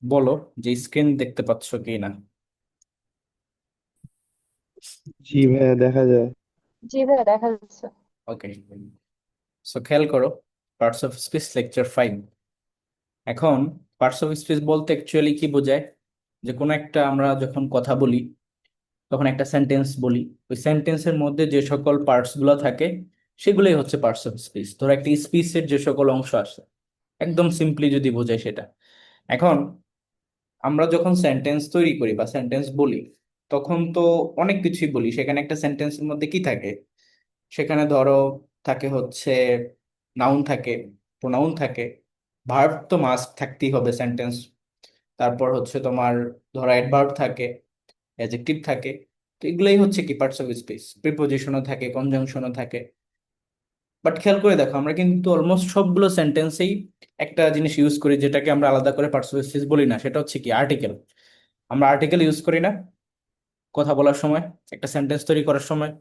বলো যে স্ক্রিন দেখতে পাচ্ছ কি না। জি ভাইয়া, দেখা যায়। জি ভাইয়া, দেখা যাচ্ছে। ওকে, সো খেয়াল করো, পার্টস অফ স্পিচ লেকচার 5। এখন পার্টস অফ স্পিচ বলতে অ্যাকচুয়ালি কি বোঝায়, যে কোনো একটা আমরা যখন কথা বলি তখন একটা সেন্টেন্স বলি, ওই সেন্টেন্সের মধ্যে যে সকল পার্টস গুলো থাকে সেগুলোই হচ্ছে পার্টস অফ স্পিচ। ধরো একটা স্পিচের যে সকল অংশ আছে, একদম সিম্পলি যদি বোঝায় সেটা। এখন আমরা যখন সেন্টেন্স তৈরি করি বা সেন্টেন্স বলি, তখন তো অনেক কিছুই বলি। সেখানে একটা সেন্টেন্সের মধ্যে কি থাকে, সেখানে ধরো থাকে হচ্ছে নাউন থাকে, প্রোনাউন থাকে, ভার্ব তো মাস্ট থাকতেই হবে সেন্টেন্স। তারপর হচ্ছে তোমার ধরো অ্যাডভার্ব থাকে, অ্যাডজেক্টিভ থাকে। তো এগুলাই হচ্ছে কি পার্টস অফ স্পিচ। প্রিপোজিশনও থাকে, কনজাংশনও থাকে। বাট খেয়াল করে দেখো, আমরা কিন্তু অলমোস্ট সবগুলো সেন্টেন্সেই একটা জিনিস ইউজ করি যেটাকে আমরা আলাদা করে পার্টস অফ স্পিচ বলি না, সেটা হচ্ছে কি আর্টিকেল। আমরা আর্টিকেল ইউজ করি না কথা বলার সময়, একটা সেন্টেন্স তৈরি করার সময়।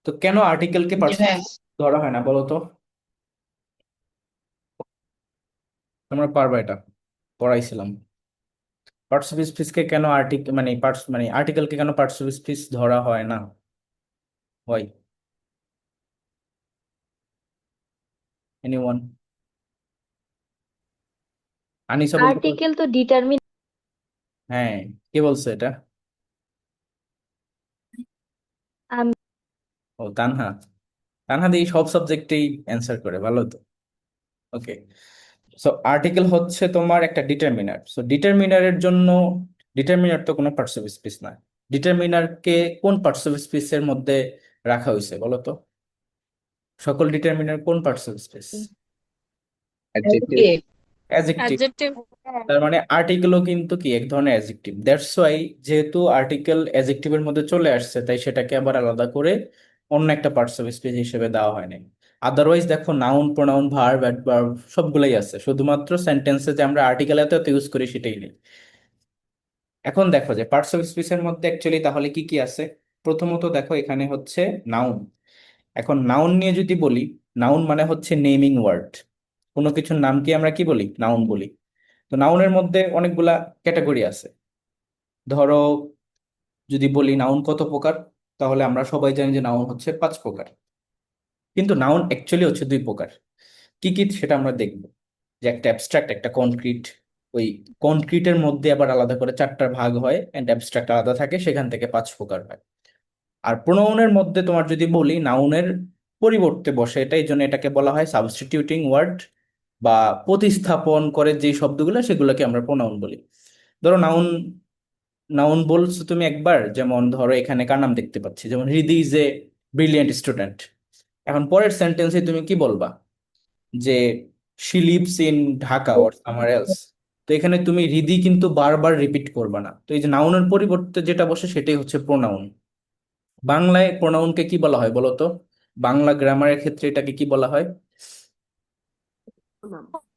তো কেন আর্টিকেলকে জি পার্টস ভাইয়া। ধরা হয় না বলো তো? তোমরা পারবা এটা, পড়াইছিলাম। পার্টস অফ স্পিচকে কেন আর্টিকেল মানে পার্টস মানে আর্টিকেলকে কেন পার্টস অফ স্পিচ ধরা হয় না, হয়? এনিওয়ান? আনিসা বলতে পারো? আর্টিকেল তো ডিটারমিন। হ্যাঁ, কে বলছে এটা? আমি ও, তানহা। তানহা দিয়ে সব সাবজেক্টেই অ্যান্সার করে, ভালো তো। ওকে, সো আর্টিকেল হচ্ছে তোমার একটা ডিটারমিনার। সো ডিটারমিনারের জন্য, ডিটারমিনার তো কোনো পার্টস অফ স্পিচ না। ডিটারমিনারকে কোন পার্টস অফ স্পিচের মধ্যে রাখা হয়েছে বলো তো? সকল ডিটারমিনার কোন পার্টস অফ স্পিচ? অ্যাডজেক্টিভ। কি অ্যাডজেক্টিভ। অ্যাডজেক্টিভ। তার মানে আর্টিকেলও কিন্তু কি এক ধরনের অ্যাডজেক্টিভ। দ্যাটস ওয়াই, যেহেতু আর্টিকেল অ্যাডজেক্টিভের মধ্যে চলে আসছে, তাই সেটাকে আবার আলাদা করে অন্য একটা পার্টস অফ স্পিচ হিসেবে দেওয়া হয় নাই। আদারওয়াইজ দেখো, নাউন, প্রোনাউন, ভার্ব, অ্যাডভার্ব সবগুলাই আছে, শুধুমাত্র সেন্টেন্সে যে আমরা আর্টিকেল এত ইউজ করি সেটাই নেই। এখন দেখো যে পার্টস অফ স্পিচের মধ্যে অ্যাকচুয়ালি তাহলে কি কি আছে। প্রথমত দেখো, এখানে হচ্ছে নাউন। এখন নাউন নিয়ে যদি বলি, নাউন মানে হচ্ছে নেমিং ওয়ার্ড। কোনো কিছুর নামকে আমরা কি বলি? নাউন বলি। তো নাউনের মধ্যে অনেকগুলা ক্যাটাগরি আছে। ধরো, যদি বলি নাউন কত প্রকার, তাহলে আমরা সবাই জানি যে নাউন হচ্ছে 5 প্রকার। কিন্তু নাউন অ্যাকচুয়ালি হচ্ছে 2 প্রকার। কি কি সেটা আমরা দেখবো। যে একটা অ্যাবস্ট্রাক্ট, একটা কনক্রিট। ওই কনক্রিটের মধ্যে আবার আলাদা করে 4টা ভাগ হয়, এন্ড অ্যাবস্ট্রাক্ট আলাদা থাকে, সেখান থেকে 5 প্রকার হয়। আর প্রোনাউনের মধ্যে তোমার যদি বলি, নাউনের পরিবর্তে বসে এটা, এই জন্য এটাকে বলা হয় সাবস্টিটিউটিং ওয়ার্ড, বা প্রতিস্থাপন করে যে শব্দগুলো সেগুলোকে আমরা প্রোনাউন বলি। ধরো নাউন, নাউন বলছো তুমি একবার, যেমন ধরো এখানে কার নাম দেখতে পাচ্ছি, যেমন হৃদি ইজ এ ব্রিলিয়েন্ট স্টুডেন্ট। এখন পরের সেন্টেন্সে তুমি কি বলবা, যে she lives in Dhaka or summer else. তো এখানে তুমি হৃদি কিন্তু বারবার রিপিট করবা না। তো এই যে নাউনের পরিবর্তে যেটা বসে সেটাই হচ্ছে প্রোনাউন। বাংলায় প্রোনাউনকে কি বলা হয় বলো তো? বাংলা গ্রামারের ক্ষেত্রে এটাকে কি বলা হয়?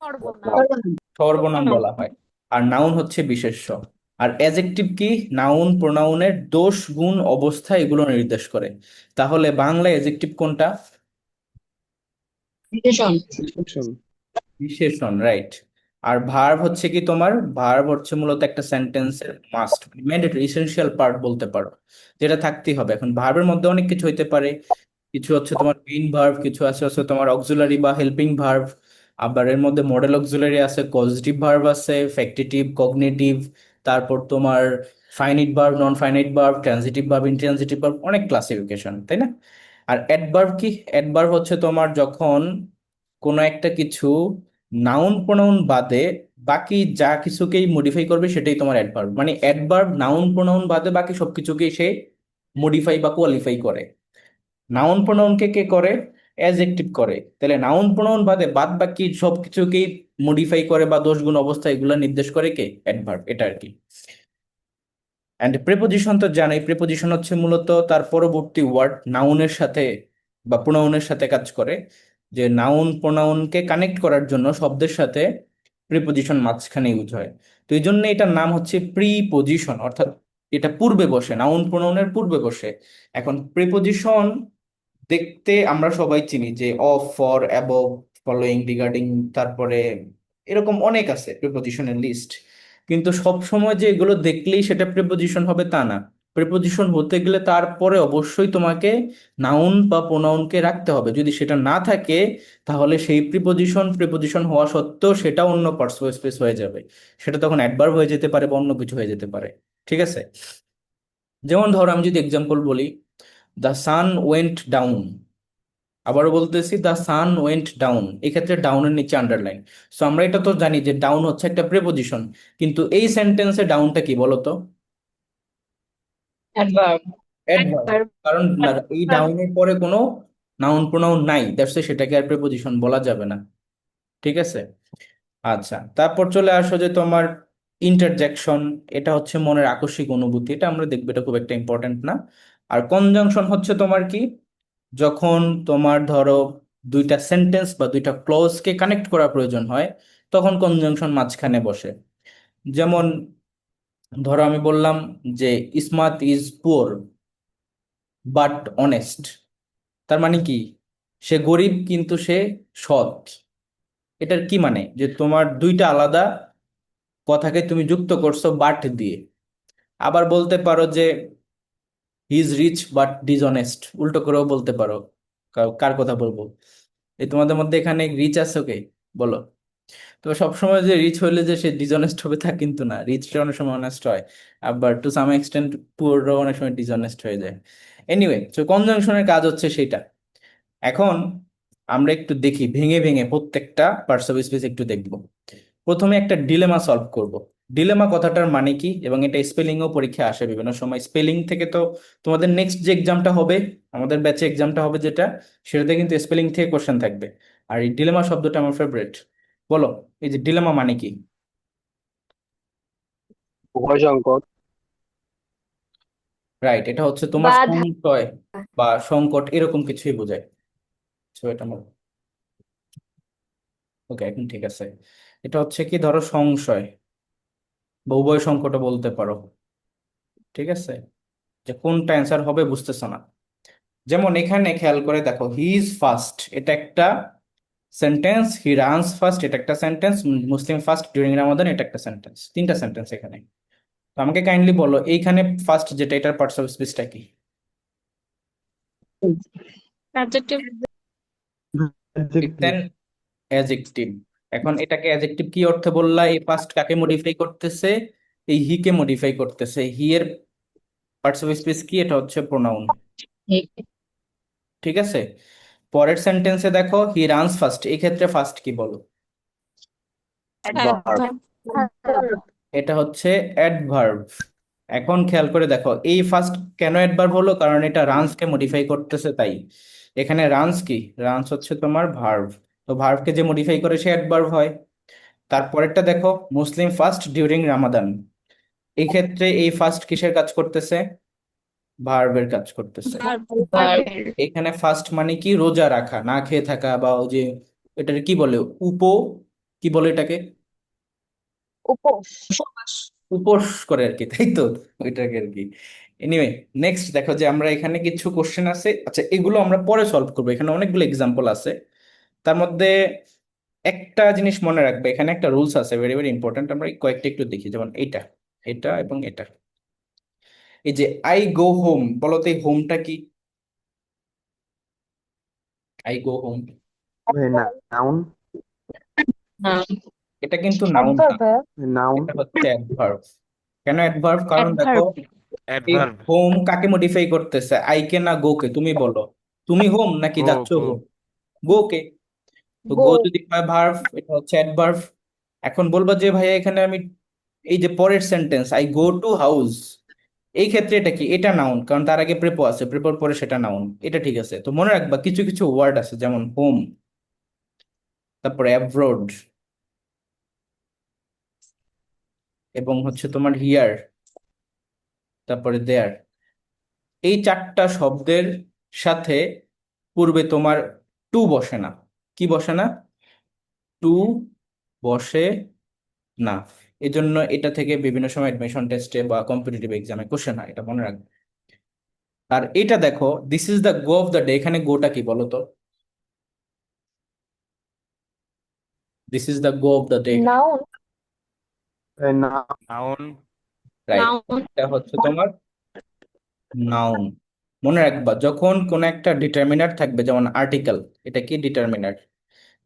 সর্বনাম। সর্বনাম বলা হয়। আর নাউন হচ্ছে বিশেষ্য। আর অ্যাজেক্টিভ কি? নাউন প্রোনাউনের দোষ, গুণ, অবস্থা এগুলো নির্দেশ করে। তাহলে বাংলায় অ্যাজেক্টিভ কোনটা? বিশেষণ। ডিসক্রিপশন। বিশেষণ, রাইট। আর ভার্ব হচ্ছে কি তোমার? ভার্ব হচ্ছে মূলত একটা সেন্টেন্সের মাস্ট, ম্যান্ডেটরি, ইসেনশিয়াল পার্ট বলতে পারো, যেটা থাকতেই হবে। এখন ভার্বের মধ্যে অনেক কিছু হইতে পারে। কিছু হচ্ছে তোমার মেইন ভার্ব, কিছু আছে হচ্ছে তোমার অক্সিলারি বা হেল্পিং ভার্ব। আবার এর মধ্যে মডেল অক্সিলারি আছে, কজেটিভ ভার্ব আছে, ফ্যাক্টিটিভ, কগনিটিভ। তারপর তোমার finite verb, non finite verb, transitive verb, intransitive verb, অনেক ক্লাসিফিকেশন, তাই না? আর অ্যাডভার্ব কি? অ্যাডভার্ব হচ্ছে তোমার যখন কোনো একটা কিছু নাউন প্রোনাউন বাদে বাকি যা কিছুকেই মডিফাই করবে সেটাই তোমার অ্যাডভার্ব। মানে অ্যাডভার্ব নাউন প্রোনাউন বাদে বাকি সবকিছুকেই সে মডিফাই বা কোয়ালিফাই করে। নাউন প্রোনাউনকে কে করে? অ্যাডজেক্টিভ করে। তাহলে নাউন প্রোনাউন বাদে বাদ বাকি সবকিছুকেই মডিফাই করে বা দোষ গুণ অবস্থা এগুলো নির্দেশ করে কে? অ্যাডভার্ব, এটা আর কি। অ্যান্ড প্রিপোজিশন তো জানাই, প্রিপোজিশন হচ্ছে মূলত তার পরবর্তী ওয়ার্ড নাউনের সাথে বা প্রোনাউনের সাথে কাজ করে। যে নাউন প্রোনাউনকে কানেক্ট করার জন্য শব্দের সাথে প্রিপোজিশন মাঝখানে ইউজ হয়। তো এই জন্য এটার নাম হচ্ছে প্রিপোজিশন, অর্থাৎ এটা পূর্বে বসে, নাউন প্রোনাউনের পূর্বে বসে। এখন প্রিপোজিশন দেখতে আমরা সবাই চিনি, যে of, for, above, following, regarding, তারপরে এরকম অনেক আছে প্রিপোজিশনের লিস্ট। কিন্তু সব সময় যে এগুলো দেখলেই সেটা প্রিপোজিশন হবে তা না। প্রিপোজিশন হতে গেলে তারপরে অবশ্যই তোমাকে নাউন বা প্রোনাউনকে রাখতে হবে। যদি সেটা না থাকে তাহলে সেই প্রিপোজিশন হওয়া সত্ত্বেও সেটা অন্য পার্টসিপল স্পেস হয়ে যাবে। সেটা তখন অ্যাডভার্ব হয়ে যেতে পারে বা অন্য কিছু হয়ে যেতে পারে। ঠিক আছে? যেমন ধরো আমি যদি এক্সাম্পল বলি, দ্য সান ওয়েন্ট ডাউন। আবারও বলতেছি, দ্য সান ওয়েন্ট ডাউন, এক্ষেত্রে ডাউনের নিচে আন্ডারলাইন। সো আমরা এটা তো জানি যে ডাউন হচ্ছে একটা প্রিপোজিশন, কিন্তু এই সেন্টেন্সে ডাউনটা কি বলো তো? অ্যাডভার্ব। অ্যাডভার্ব। কারণ এই ডাউনের পরে কোনো নাউন প্রোনাউন নাই, দ্যাটস সেটাকে আর প্রিপোজিশন বলা যাবে না। ঠিক আছে? আচ্ছা, তারপর চলে আসো যে তোমার ইন্টারজেকশন। এটা হচ্ছে মনের আকস্মিক অনুভূতি, এটা আমরা দেখবো, এটা খুব একটা ইম্পর্টেন্ট না। আর কনজাংশন হচ্ছে তোমার কি, যখন তোমার ধরো দুইটা সেন্টেন্স বা দুইটা ক্লজকে কানেক্ট করা প্রয়োজন হয়, তখন কনজাংশন মাঝখানে বসে। যেমন ধরো আমি বললাম যে Ismat is poor but honest. তার মানে কি? সে গরিব কিন্তু সে সৎ। এটার কি মানে, যে তোমার দুইটা আলাদা কথাকে তুমি যুক্ত করছো বাট দিয়ে। আবার বলতে পারো যে he is rich but dishonest, উল্টো করেও বলতে পারো। কার কথা বলবো? এই তোমাদের মধ্যে এখানে রিচ আছে, ওকে বলো। তো সবসময় যে রিচ হইলে যে সে ডিসঅনেস্ট হবে তা কিন্তু না, রিচটা অনেক সময় অনেস্ট হয়। আবার টু সাম এক্সটেন্ট পুয়াররাও অনেক সময় ডিসঅনেস্ট হয়ে যায়। এনিওয়ে, তো কনজাংশনের কাজ হচ্ছে সেটা। এখন আমরা একটু দেখি ভেঙে ভেঙে প্রত্যেকটা পার্টস অফ স্পিচ একটু দেখব। প্রথমে একটা ডিলেমা সলভ করব। ডিলেমা কথাটার মানে কি, এবং এটা স্পেলিংও পরীক্ষা আসে বিভিন্ন সময়। স্পেলিং থেকে তো তোমাদের নেক্সট যে এক্সামটা হবে, আমাদের ব্যাচে এক্সামটা হবে যেটা, সেটাতে কিন্তু স্পেলিং থেকে কোশ্চেন থাকবে। আর এই ডিলেমা শব্দটা আমার ফেভারিট। বলো, এই যে ডিলেমা মানে কি? উভয় সংকট। রাইট, এটা হচ্ছে তোমার বাধা। সংশয় বা সংকট, এরকম কিছুই বোঝায়। So এটা আমার, ওকে এখন ঠিক আছে। এটা হচ্ছে কি, ধরো সংশয় বা উভয় সংকটও বলতে পারো। ঠিক আছে? যে কোনটা অ্যান্সার হবে বুঝতেছো না। যেমন এখানে খেয়াল করে দেখো, হি ইজ ফাস্ট, এটা একটা সেন্টেন্স। হি রানস ফাস্ট, এটা একটা সেন্টেন্স। মুসলিম ফাস্ট ডিউরিং রামাদান, এটা একটা সেন্টেন্স। তিনটা সেন্টেন্স এখানে। তো আমাকে কাইন্ডলি বলো, এইখানে ফার্স্ট যেটা, এটার পার্টস অফ স্পিচটা কি? Adjective. It's adjective. An adjective. এখন এটাকে অ্যাজেক্টিভ কি অর্থে বললা? এই ফার্স্ট কাকে মডিফাই করতেছে? এই হি কে মডিফাই করতেছে। হি এর পার্টস অফ স্পিচ কি? এটা হচ্ছে প্রোনাউন। ঠিক আছে? পরের সেন্টেন্সে দেখো, হি রানস ফার্স্ট, এই ক্ষেত্রে ফার্স্ট কি বলো? অ্যাডভার্ব। এটা হচ্ছে অ্যাডভার্ব। এখন খেয়াল করে দেখো, এই ফার্স্ট কেন অ্যাডভার্ব হলো? কারণ এটা রানস কে মডিফাই করতেছে তাই। এখানে রানস কি? রানস হচ্ছে তোমার ভার্ব। তো ভার্বকে যে মডিফাই করে সে অ্যাডভার্ব হয়। তারপরেরটা দেখো, মুসলিম ফাস্ট ডিউরিং রামাদান, এই ক্ষেত্রে এই ফাস্ট কিসের কাজ করতেছে? ভার্বের কাজ করতেছে। এখানে ফাস্ট মানে কি? রোজা রাখা, না খেয়ে থাকা, বা ওই যে এটার কি বলে, উপ, কি বলে এটাকে? উপোস। উপোস করে আর কি, তাই তো? ওইটাকে আর কি। এনিওয়ে, নেক্সট দেখো যে আমরা এখানে কিছু কোশ্চেন আছে। আচ্ছা, এগুলো আমরা পরে সলভ করবো, এখানে অনেকগুলো এক্সাম্পল আছে। তার মধ্যে একটা জিনিস মনে রাখবে, এখানে একটা রুলস আছে, ভেরি ভেরি ইম্পর্টেন্ট। আমরা এই কয়েকটা একটু দেখি, যেমন এটা, এটা এবং এটা। এই যে আই গো হোম, বলো তো এই হোমটা কি? I go home, noun. এটা কিন্তু নাউন না, অ্যাডভার্ব। নাউন। এটা হচ্ছে অ্যাডভার্ব। কেন অ্যাডভার্ব? কারণ দেখো, অ্যাডভার্ব। এই অ্যাডভার্ব। হোম কাকে মডিফাই করতেছে? আই কে না গো কে? তুমি বলো, তুমি হোম নাকি গো যাচ্ছ গো হোম? গো কে। তো গো। গো যদি হয় ভার্ব, এটা হচ্ছে অ্যাডভার্ব। এখন বলবা যে ভাইয়া এখানে আমি, এই যে পরের sentence I go to house, এই ক্ষেত্রে এটা কি? এটা নাউন, কারণ তার আগে প্রেপো আছে, প্রেপোর পরে সেটা নাউন। এটা ঠিক আছে। তো মনে রাখবা কিছু কিছু ওয়ার্ড আছে, যেমন হোম, তারপরে অ্যাব্রোড, এবং হচ্ছে তোমার হিয়ার, তারপরে দেয়ার। এই চারটা শব্দের সাথে পূর্বে তোমার টু বসে না। কি বসে না? টু বসে না। এজন্য এটা থেকে বিভিন্ন সময় অ্যাডমিশন টেস্টে বা কম্পিটিটিভ এক্সামে কোশ্চেন হয়, এটা মনে রাখবে। আর এটা দেখো, this is the go of the day, এখানে গোটা কি বলো তো? This is the go of the day, noun. Noun. Right, noun, এটা হচ্ছে তোমার নাউন। মনে রাখবা যখন কোন একটা ডিটারমিনার থাকবে, যেমন আর্টিকেল, এটা কি ডিটারমিনার,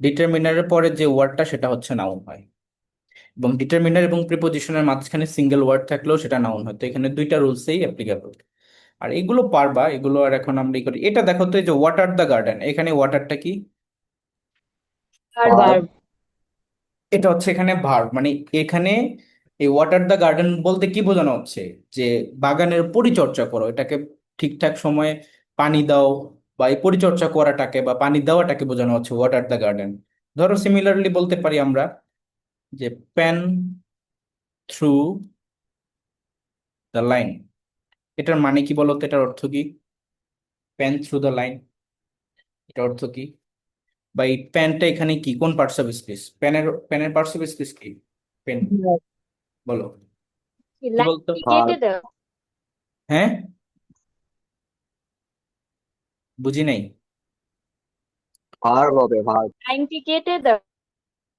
ডিটারমিনারের পরে যে ওয়ার্ডটা সেটা হচ্ছে নাউন হয়। এবং ডিটারমিনার এবং প্রিপোজিশনের মাঝখানে সিঙ্গেল ওয়ার্ড থাকলেও সেটা নাউন হয়। তো এখানে দুইটা রুলসেই অ্যাপ্লিকেবল। আর এগুলো পারবা, এগুলো আর এখন আমরা করি। এটা দেখো তো, এই যে ওয়াটার দ্য গার্ডেন, এখানে ওয়াটারটা কি? verb, verb. এটা হচ্ছে এখানে ভার্ব। মানে এখানে এই ওয়াটার দ্য গার্ডেন বলতে কি বোঝানো হচ্ছে? যে বাগানের পরিচর্যা করো, এটাকে ঠিকঠাক সময়ে পানি দাও, বা এই পরিচর্যা করাটাকে বা পানি দেওয়াটাকে বোঝানো হচ্ছে ওয়াটার দ্য গার্ডেন। ধরো সিমিলারলি বলতে পারি আমরা যে পেন থ্রু দ্য লাইন, এটার মানে কি বলতো? এটার অর্থ কি? পেন থ্রু দ্য লাইন, এটা অর্থ কি? বা এই পেনটা এখানে কি, কোন পার্টস অফ স্পিচ? পেনের পার্টস অফ স্পিচ কি? পেন, verb, বলো কি লাইন বলতো? কি কেটে ভার্ব। দাও, হ্যাঁ, বুঝি নাই। ভার্ব হবে ভার্ব। লাইন কি কেটে দাও,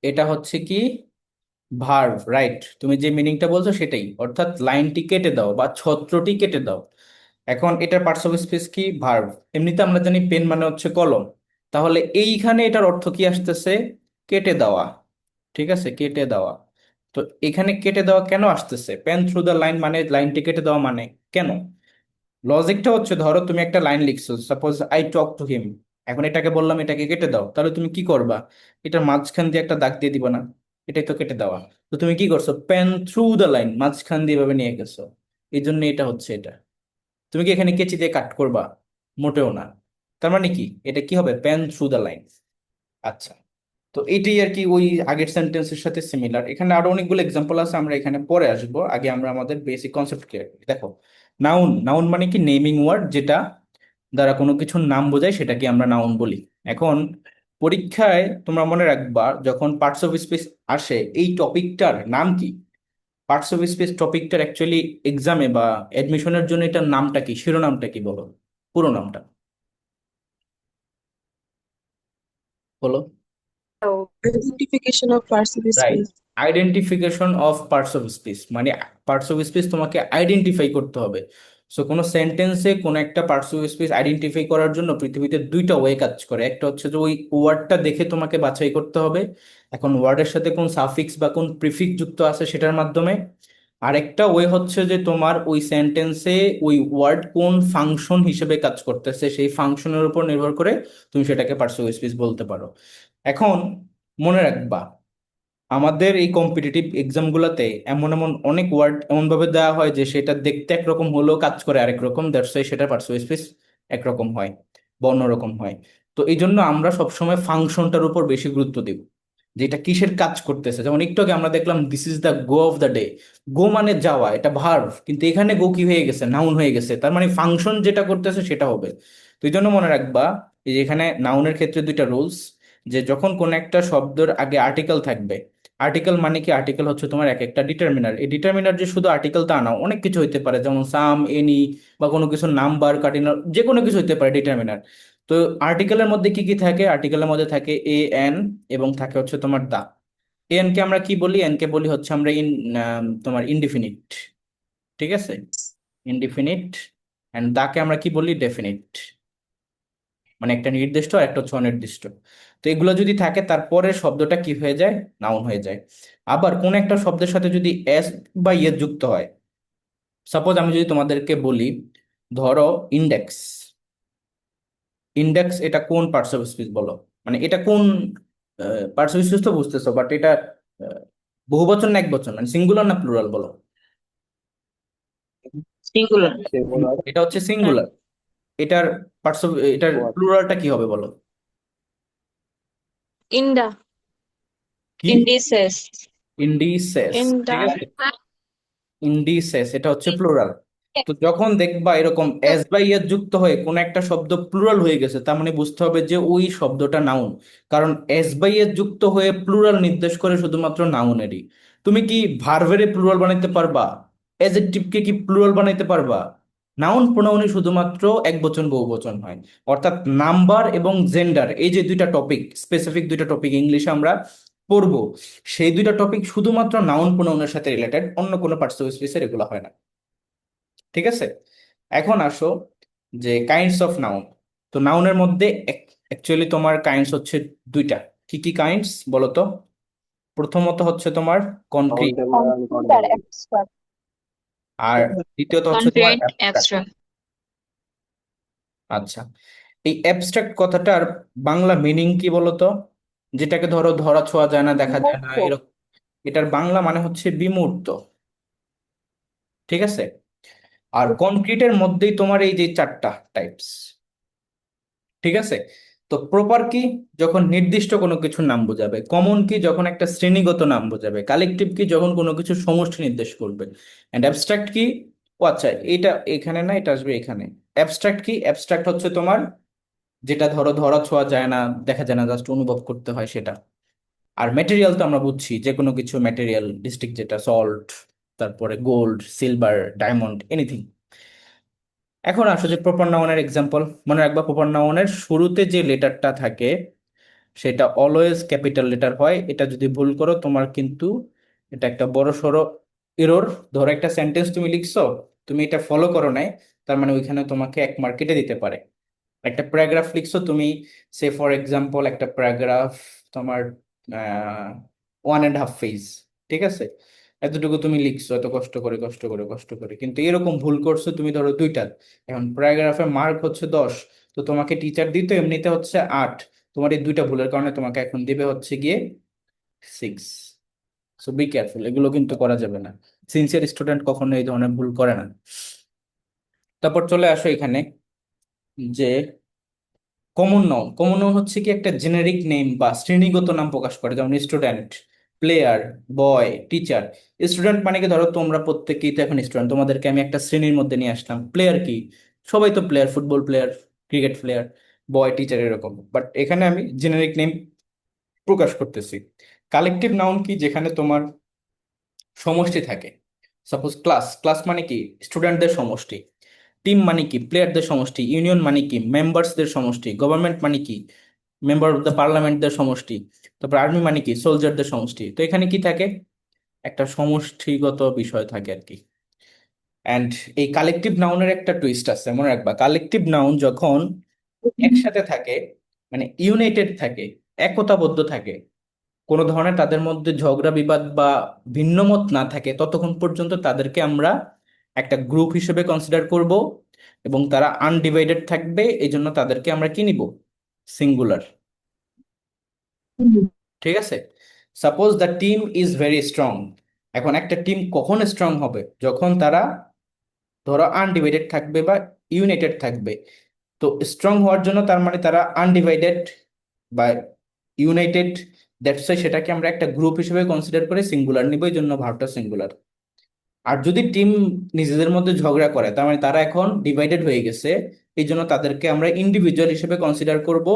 এটা হচ্ছে কি ভার্ব, রাইট। তুমি যে মিনিংটা বলছো সেটাই, অর্থাৎ লাইনটি কেটে দাও বা ছত্রটি কেটে দাও। এখন এটার পার্টস অফ স্পিচ কি? ভার্ব। এমনিতে আমরা জানি পেন মানে হচ্ছে কলম, তাহলে এইখানে এটার অর্থ কি আসতেছে? কেটে দেওয়া। ঠিক আছে, কেটে দেওয়া। তো এখানে কেটে দেওয়া কেন আসতেছে? পেন থ্রু দ্য লাইন মানে লাইনটি কেটে দেওয়া মানে কেন? লজিকটা হচ্ছে, ধরো তুমি একটা লাইন লিখছো, suppose I talk to him. এখন এটাকে বললাম এটাকে কেটে দাও, তাহলে তুমি কি করবা? এটার মাঝখান দিয়ে একটা দাগ দিয়ে দিবা না? এটাই তো কেটে দেওয়া। তো তুমি কি করছো? পেন থ্রু দ্য লাইন, মাঝখান দিয়ে এভাবে নিয়ে গেছো। এই জন্য এটা হচ্ছে এটা। তুমি কি এখানে কেচি দিয়ে কাট করবা? মোটেও না। তার মানে কি, এটা কি হবে? Pen through the line. আচ্ছা, তো এইটাই আর কি ওই আগের সেন্টেন্সের সাথে সিমিলার। এখানে আরো অনেকগুলো এক্সাম্পল আছে, আমরা এখানে পরে আসবো। আগে আমরা আমাদের বেসিক কনসেপ্ট ক্লিয়ার করি। দেখো, নাউন, নাউন মানে কি? নেমিং ওয়ার্ড, যেটা দ্বারা কোনো কিছুর নাম বোঝায় সেটাকে আমরা নাউন বলি। এখন পরীক্ষায় তোমরা মনে রাখবা, যখন পার্টস অফ স্পিচ আসে, এই টপিকটার নাম কি? পার্টস অফ স্পিচ টপিকটার অ্যাকচুয়ালি এক্সামে বা অ্যাডমিশনের জন্য এটার নামটা কি, শিরোনামটা কি, বলো পুরো নামটা বলো। Identification of parts of right, speech. Identification of parts of speech, মানে পার্টস অফ স্পিচ তোমাকে আইডেন্টিফাই করতে হবে। সো কোনো সেন্টেন্সে কোনো একটা পার্টস অফ স্পিচ আইডেন্টিফাই করার জন্য পৃথিবীতে দুইটা ওয়ে কাজ করে। একটা হচ্ছে যে ওই ওয়ার্ডটা দেখে তোমাকে বাছাই করতে হবে, এখন ওয়ার্ডের সাথে কোন সাফিক্স বা কোন প্রিফিক্স যুক্ত আছে সেটার মাধ্যমে। আরেকটা ওয়ে হচ্ছে যে তোমার ওই সেন্টেন্সে ওই ওয়ার্ড কোন ফাংশন হিসেবে কাজ করতেছে, সেই ফাংশনের উপর নির্ভর করে তুমি সেটাকে পার্টস অফ স্পিচ বলতে পারো। এখন মনে রাখবা, আমাদের এই কম্পিটিটিভ এক্সাম গুলাতে এমন এমন অনেক ওয়ার্ড এমন ভাবে দেওয়া হয় যে সেটা দেখতে একরকম হলেও কাজ করে আরেক রকম, দ্যাটস ওয়াই সেটা পার্সোনাল স্পেস একরকম হয় বা অন্যরকম হয়। তো এই জন্য আমরা সবসময় ফাংশনটার উপর বেশি গুরুত্ব দিব, যে এটা কিসের কাজ করতেছে। যেমন একটু আগে আমরা দেখলাম this is the go of the day, go মানে যাওয়া, এটা ভার্ব, কিন্তু এখানে গো কি হয়ে গেছে? নাউন হয়ে গেছে। তার মানে ফাংশন যেটা করতেছে সেটা হবে। তো এই জন্য মনে রাখবা, এই যে এখানে নাউনের ক্ষেত্রে দুইটা রুলস, যে যখন কোন একটা শব্দের আগে আর্টিকেল থাকবে, আর্টিকেল মানে কি? আর্টিকেল হচ্ছে তোমার এক একটা ডিটারমিনার। এই ডিটারমিনার যে শুধু আর্টিকেল তা না, অনেক কিছু হইতে পারে, যেমন সাম, এনি, বা কোনো কিছু নাম্বার, কার্ডিনাল, যে কোনো কিছু হইতে পারে ডিটারমিনার। তো আর্টিকেলের মধ্যে কি কি থাকে? আর্টিকেলের মধ্যে থাকে এ এন, এবং থাকে হচ্ছে তোমার দা। এন কে আমরা কি বলি? এন কে বলি হচ্ছে আমরা তোমার ইনডিফিনিট। ঠিক আছে, ইনডিফিনিট। এন্ড দাকে আমরা কি বলি? ডেফিনিট। মানে একটা নির্দিষ্ট আর একটা হচ্ছে অনির্দিষ্ট। তো এগুলো যদি থাকে, তারপরে শব্দটা কি হয়ে যায়? নাউন হয়ে যায়। আবার কোন একটা শব্দের সাথে যদি এস বা ইয়ে যুক্ত হয়, সাপোজ আমি যদি তোমাদেরকে বলি, ধরো ইন্ডেক্স, ইন্ডেক্স এটা কোন পার্টস অফ স্পিচ বলো? মানে এটা কোন পার্টস অফ স্পিচ তো বুঝতেছো, বাট এটা আহ, বহুবচন না একবচন, মানে সিঙ্গুলার না প্লুরাল বলো? singular, singular. এটা হচ্ছে সিঙ্গুলার। এটার পার্টস অফ, এটার প্লুরালটা কি হবে বলো? inda, কি? indices, indices. inda, ঠিক আছে, ইন্ডিসেস এটা হচ্ছে প্লুরাল। তো যখন দেখবা এরকম এস বাই এর যুক্ত হয়ে কোন একটা শব্দ প্লুরাল হয়ে গেছে, তার মানে বুঝতে হবে যে ওই শব্দটা নাউন। কারণ এস বাই এর যুক্ত হয়ে প্লুরাল নির্দেশ করে শুধুমাত্র নাউনেরই। তুমি কি ভার্বেরে প্লুরাল বানাইতে পারবা? অ্যাডজেক্টিভকে কি প্লুরাল বানাইতে পারবা? নাউন প্রোনাউনে শুধুমাত্র একবচন বহুবচন হয়। অর্থাৎ নাম্বার এবং জেন্ডার, এই যে দুইটা টপিক, স্পেসিফিক দুইটা টপিক, ইংলিশে আমরা পড়বো, সেই দুইটা টপিক শুধুমাত্র নাউন প্রোনাউনের সাথে রিলেটেড, অন্য কোনো পার্টস অফ স্পিচের এগুলো হয় না। ঠিক আছে, এখন আসো যে কাইন্ডস অফ নাউন। তো নাউনের মধ্যে অ্যাকচুয়ালি তোমার কাইন্ডস হচ্ছে দুইটা। কি কি কাইন্ডস বলো তো? প্রথমত হচ্ছে তোমার কনক্রিট, contemporary and কনক্রিট আর contemporary. অ্যাবস্ট্রাক্ট। আর দ্বিতীয়ত হচ্ছে তোমার কনক্রিট অ্যাবস্ট্রাক্ট। অ্যাবস্ট্রাক্ট। আচ্ছা, এই অ্যাবস্ট্রাক্ট কথাটার বাংলা মিনিং কি বলো তো? যেটাকে ধরো ধরা ছোঁয়া যায় না, দেখা যায় না, বিমূর্ত। এরকম, এটার বাংলা মানে হচ্ছে বিমূর্ত। ঠিক আছে, আর কনক্রিটের মধ্যেই তোমার এই যে চারটা টাইপস। ঠিক আছে, তো প্রপার কি যখন নির্দিষ্ট কোনো কিছুর নাম বোঝাবে, কমন কি যখন একটা শ্রেণীগত নাম বোঝাবে, কালেকটিভ কি যখন কোনো কিছু সমষ্টি নির্দেশ করবে, এন্ড অ্যাবস্ট্রাক্ট কি, ও আচ্ছা এটা এখানে না, এটা আসবে এখানে। অ্যাবস্ট্রাক্ট কি? অ্যাবস্ট্রাক্ট হচ্ছে তোমার যেটা ধরো ধরা ছোঁয়া যায় না, দেখা যায় না, জাস্ট অনুভব করতে হয় সেটা। আর ম্যাটেরিয়াল তো আমরা বুঝছি, যে কোনো কিছু ম্যাটেরিয়াল ডিস্ট্রিক্ট, যেটা সল্ট, তারপরে গোল্ড, সিলভার, ডায়মন্ড, এনিথিং। এখন আসো যে প্রপার নাউনের এক্সাম্পল। মনে রাখবা প্রপার নাউনের শুরুতে যে লেটারটা থাকে সেটা অলওয়েজ ক্যাপিটাল লেটার হয়। এটা যদি ভুল করো তোমার কিন্তু এটা একটা বড় সড়ো এরর। ধরো একটা সেন্টেন্স তুমি লিখছো, তুমি এটা ফলো করো নাই, তার মানে ওইখানে তোমাকে 1 মার্ক কেটে দিতে পারে। একটা প্যারাগ্রাফ লিখছো তুমি, সে ফর এক্সাম্পল একটা প্যারাগ্রাফ তোমার 1.5 পেজ, ঠিক আছে, এতটুকু তুমি লিখছো এত কষ্ট করে কষ্ট করে কষ্ট করে, কিন্তু এরকম ভুল করছো তুমি ধরো 2টা, এখন প্যারাগ্রাফের মার্ক হচ্ছে 10, তো তোমাকে টিচার দিতে এমনিতে হচ্ছে 8, তোমার এই 2টা ভুলের কারণে তোমাকে এখন দিবে হচ্ছে গিয়ে 6। সো বি কেয়ারফুল, এগুলো কিন্তু করা যাবে না। সিনসিয়ার স্টুডেন্ট কখনো এই ধরনের ভুল করে না। তারপর চলে আসো এখানে যে কমন নাউন। কমন নাউন হচ্ছে কি একটা জেনেরিক নেম বা শ্রেণীগত নাম প্রকাশ করে, যেমন student, player, boy, teacher. Student মানে কি, ধরো তোমরা প্রত্যেকেই তো এখন স্টুডেন্ট, তোমাদেরকে আমি একটা শ্রেণীর মধ্যে নিয়ে আসলাম। প্লেয়ার কি, সবাই তো player, football player, cricket player, boy, teacher, এরকম। বাট এখানে আমি জেনেরিক নেম প্রকাশ করতেছি। কালেকটিভ নাউন কি, যেখানে তোমার সমষ্টি থাকে। সাপোজ ক্লাস, ক্লাস মানে কি স্টুডেন্টদের সমষ্টি। টিম মানে কি প্লেয়ারদের সমষ্টি। ইউনিয়ন মানে কি মেম্বার্সদের সমষ্টি। গভর্নমেন্ট মানে কি মেম্বার অফ দ্য পার্লামেন্টদের সমষ্টি। তারপর আর্মি মানে কি সোলজারদের সমষ্টি। তো এখানে কি থাকে, একটা সমষ্টিগত বিষয় থাকে আর কি। অ্যান্ড এই কালেকটিভ নাউনের একটা টুইস্ট আছে, মনে রাখবা। কালেকটিভ নাউন যখন একসাথে থাকে, মানে ইউনাইটেড থাকে, একতাবদ্ধ থাকে, কোনো ধরনের তাদের মধ্যে ঝগড়া বিবাদ বা ভিন্নমত না থাকে, ততক্ষণ পর্যন্ত তাদেরকে আমরা একটা গ্রুপ হিসেবে কনসিডার করব, এবং তারা আনডিভাইডেড থাকবে, এই জন্য তাদেরকে আমরা কি নিব, সিঙ্গুলার। ঠিক আছে, suppose the team is very strong. এখন একটা টিম কখন স্ট্রং হবে, যখন তারা ধরো আনডিভাইডেড থাকবে বা ইউনাইটেড থাকবে। তো স্ট্রং হওয়ার জন্য তার মানে তারা আনডিভাইডেড বা ইউনাইটেড, দ্যাটস ওয়াই সেটাকে আমরা একটা গ্রুপ হিসেবে কনসিডার করে সিঙ্গুলার নিব, এই জন্য ভার্বটা সিঙ্গুলার। আর যদি টিম নিজেদের মধ্যে ঝগড়া করে, তার মানে তারা এখন ডিভাইডেড হয়ে গেছে, এই জন্য তাদেরকে আমরা ইন্ডিভিজুয়াল হিসেবে কনসিডার করব,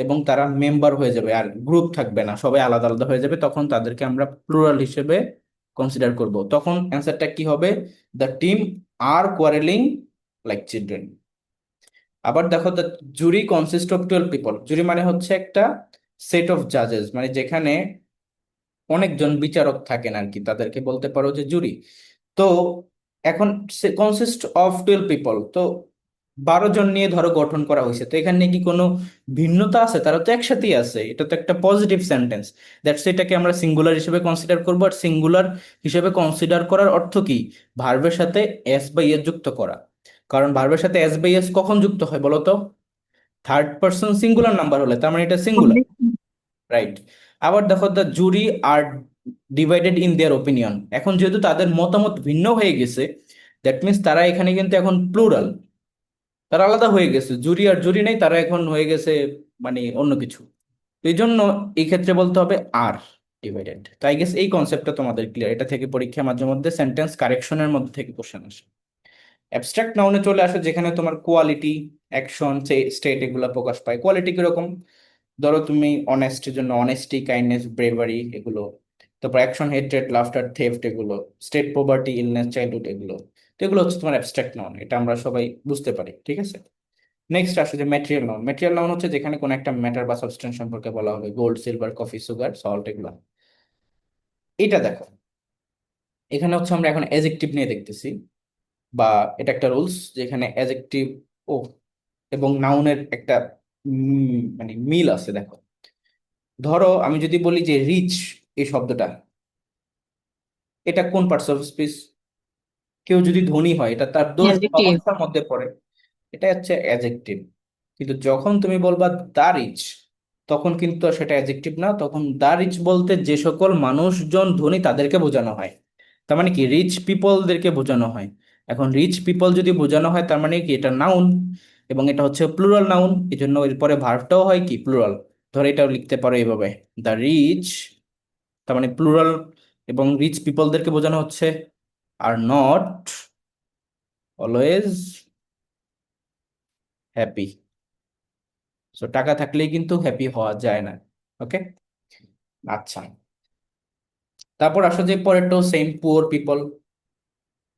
এবং তারা মেম্বার হয়ে যাবে, আর গ্রুপ থাকবে না, সবাই আলাদা আলাদা হয়ে যাবে, তখন তাদেরকে আমরা প্লুরাল হিসেবে কনসিডার করব। তখন অ্যান্সারটা কি হবে, the team are quarrelling like children. আবার দেখো, the jury consist of 12 people. Jury মানে হচ্ছে একটা সেট অফ জাজেস, মানে যেখানে অনেকজন বিচারক থাকেন আর কি, তাদেরকে বলতে পারো যে জুরি। তো এখন কনসিস্ট অফ 12 পিপল, তো 12 জন নিয়ে ধরো গঠন করা হয়েছে, তো এখানে কি কোনো ভিন্নতা আছে? তারা তো একসাথেই আছে, এটা তো একটা পজিটিভ সেন্টেন্স। দ্যাটস এটাকে আমরা সিঙ্গুলার হিসেবে কনসিডার করবো। আর সিঙ্গুলার হিসেবে কনসিডার করার অর্থ কি, ভার্বের সাথে এস বা ইএস যুক্ত করা। কারণ ভার্বের সাথে এস বা ইএস কখন যুক্ত হয় বলো তো? থার্ড পার্সন সিঙ্গুলার নাম্বার হলে, তার মানে এটা সিঙ্গুলার, রাইট। আবার দেখো, the jury are divided in their opinion. এখন যেহেতু তাদের মতামত ভিন্ন হয়ে গেছে, দ্যাট মিন্স তারা এখানে কিন্তু এখন প্লুরাল, তারা আলাদা হয়ে গেছে। জুরি আর জুরি নেই, তারা এখন হয়ে গেছে মানে অন্য কিছু। তো এই জন্য এই ক্ষেত্রে বলতে হবে আর ডিভাইডেড। তো আই গেস এই কনসেপ্টটা তোমাদের ক্লিয়ার। এটা থেকে পরীক্ষা মাঝে মধ্যে সেন্টেন্স কারেকশনের মধ্যে থেকে কোশ্চেন আসে। অ্যাবস্ট্রাক্ট নাউনে চলে আসে, যেখানে তোমার কোয়ালিটি, অ্যাকশন, স্টেট এগুলো প্রকাশ পায়। কোয়ালিটি কিরকম, ধরো তুমি অনেস্টের জন্য অনেস্টি, কাইন্ডনেস, ব্রেভারি, এগুলো। তারপর অ্যাকশন, হেট্রেড, লাফটার, থেফট, এগুলো। স্টেট, পভার্টি, ইলনেস, চাইল্ডহুড, এগুলো। তো এগুলো হচ্ছে তোমার অ্যাবস্ট্রাক্ট নাউন, এটা আমরা সবাই বুঝতে পারি। ঠিক আছে, নেক্সট আসে যে ম্যাটেরিয়াল নাউন। ম্যাটেরিয়াল নাউন হচ্ছে যেখানে কোনো একটা ম্যাটার বা সাবস্টেন্স সম্পর্কে বলা হবে, gold, silver, coffee, sugar, salt, এগুলো। এটা দেখো, এখানে হচ্ছে আমরা এখন অ্যাজেক্টিভ নিয়ে দেখতেছি, বা এটা একটা রুলস যেখানে অ্যাজেক্টিভ ও এবং নাউনের একটা মানে মিল আছে। দেখো, ধরো আমি যদি বলি যে রিচ এই শব্দটা, এটা কোন পার্টস অফ স্পিচ? কেউ যদি ধনী হয়, এটা তার দোষ অ্যাডজেক্টিভ। অবস্থার মধ্যে পড়ে, এটা হচ্ছে অ্যাজেক্টিভ। কিন্তু যখন তুমি বলবা দা রিচ, তখন কিন্তু আর সেটা অ্যাজেক্টিভ না, তখন দা রিচ বলতে যে সকল মানুষজন ধনী তাদেরকে বোঝানো হয়। তার মানে কি, রিচ পিপলদেরকে বোঝানো হয়। এখন রিচ পিপল যদি বোঝানো হয়, তার মানে কি এটা নাউন, এবং এটা হচ্ছে প্লুরাল নাউন, এই জন্য এরপরে ভার্বটাও হয় কি প্লুরাল। ধরে এটাও লিখতে পারো এইভাবে, দ্য রিচ, তার মানে প্লুরাল, এবং রিচ পিপলদেরকে বোঝানো হচ্ছে, are not always happy. So টাকা থাকলেই কিন্তু হ্যাপি হওয়া যায় না। ওকে, আচ্ছা। তারপর আসো যে পরেরটাও সেম, পুয়ার পিপল।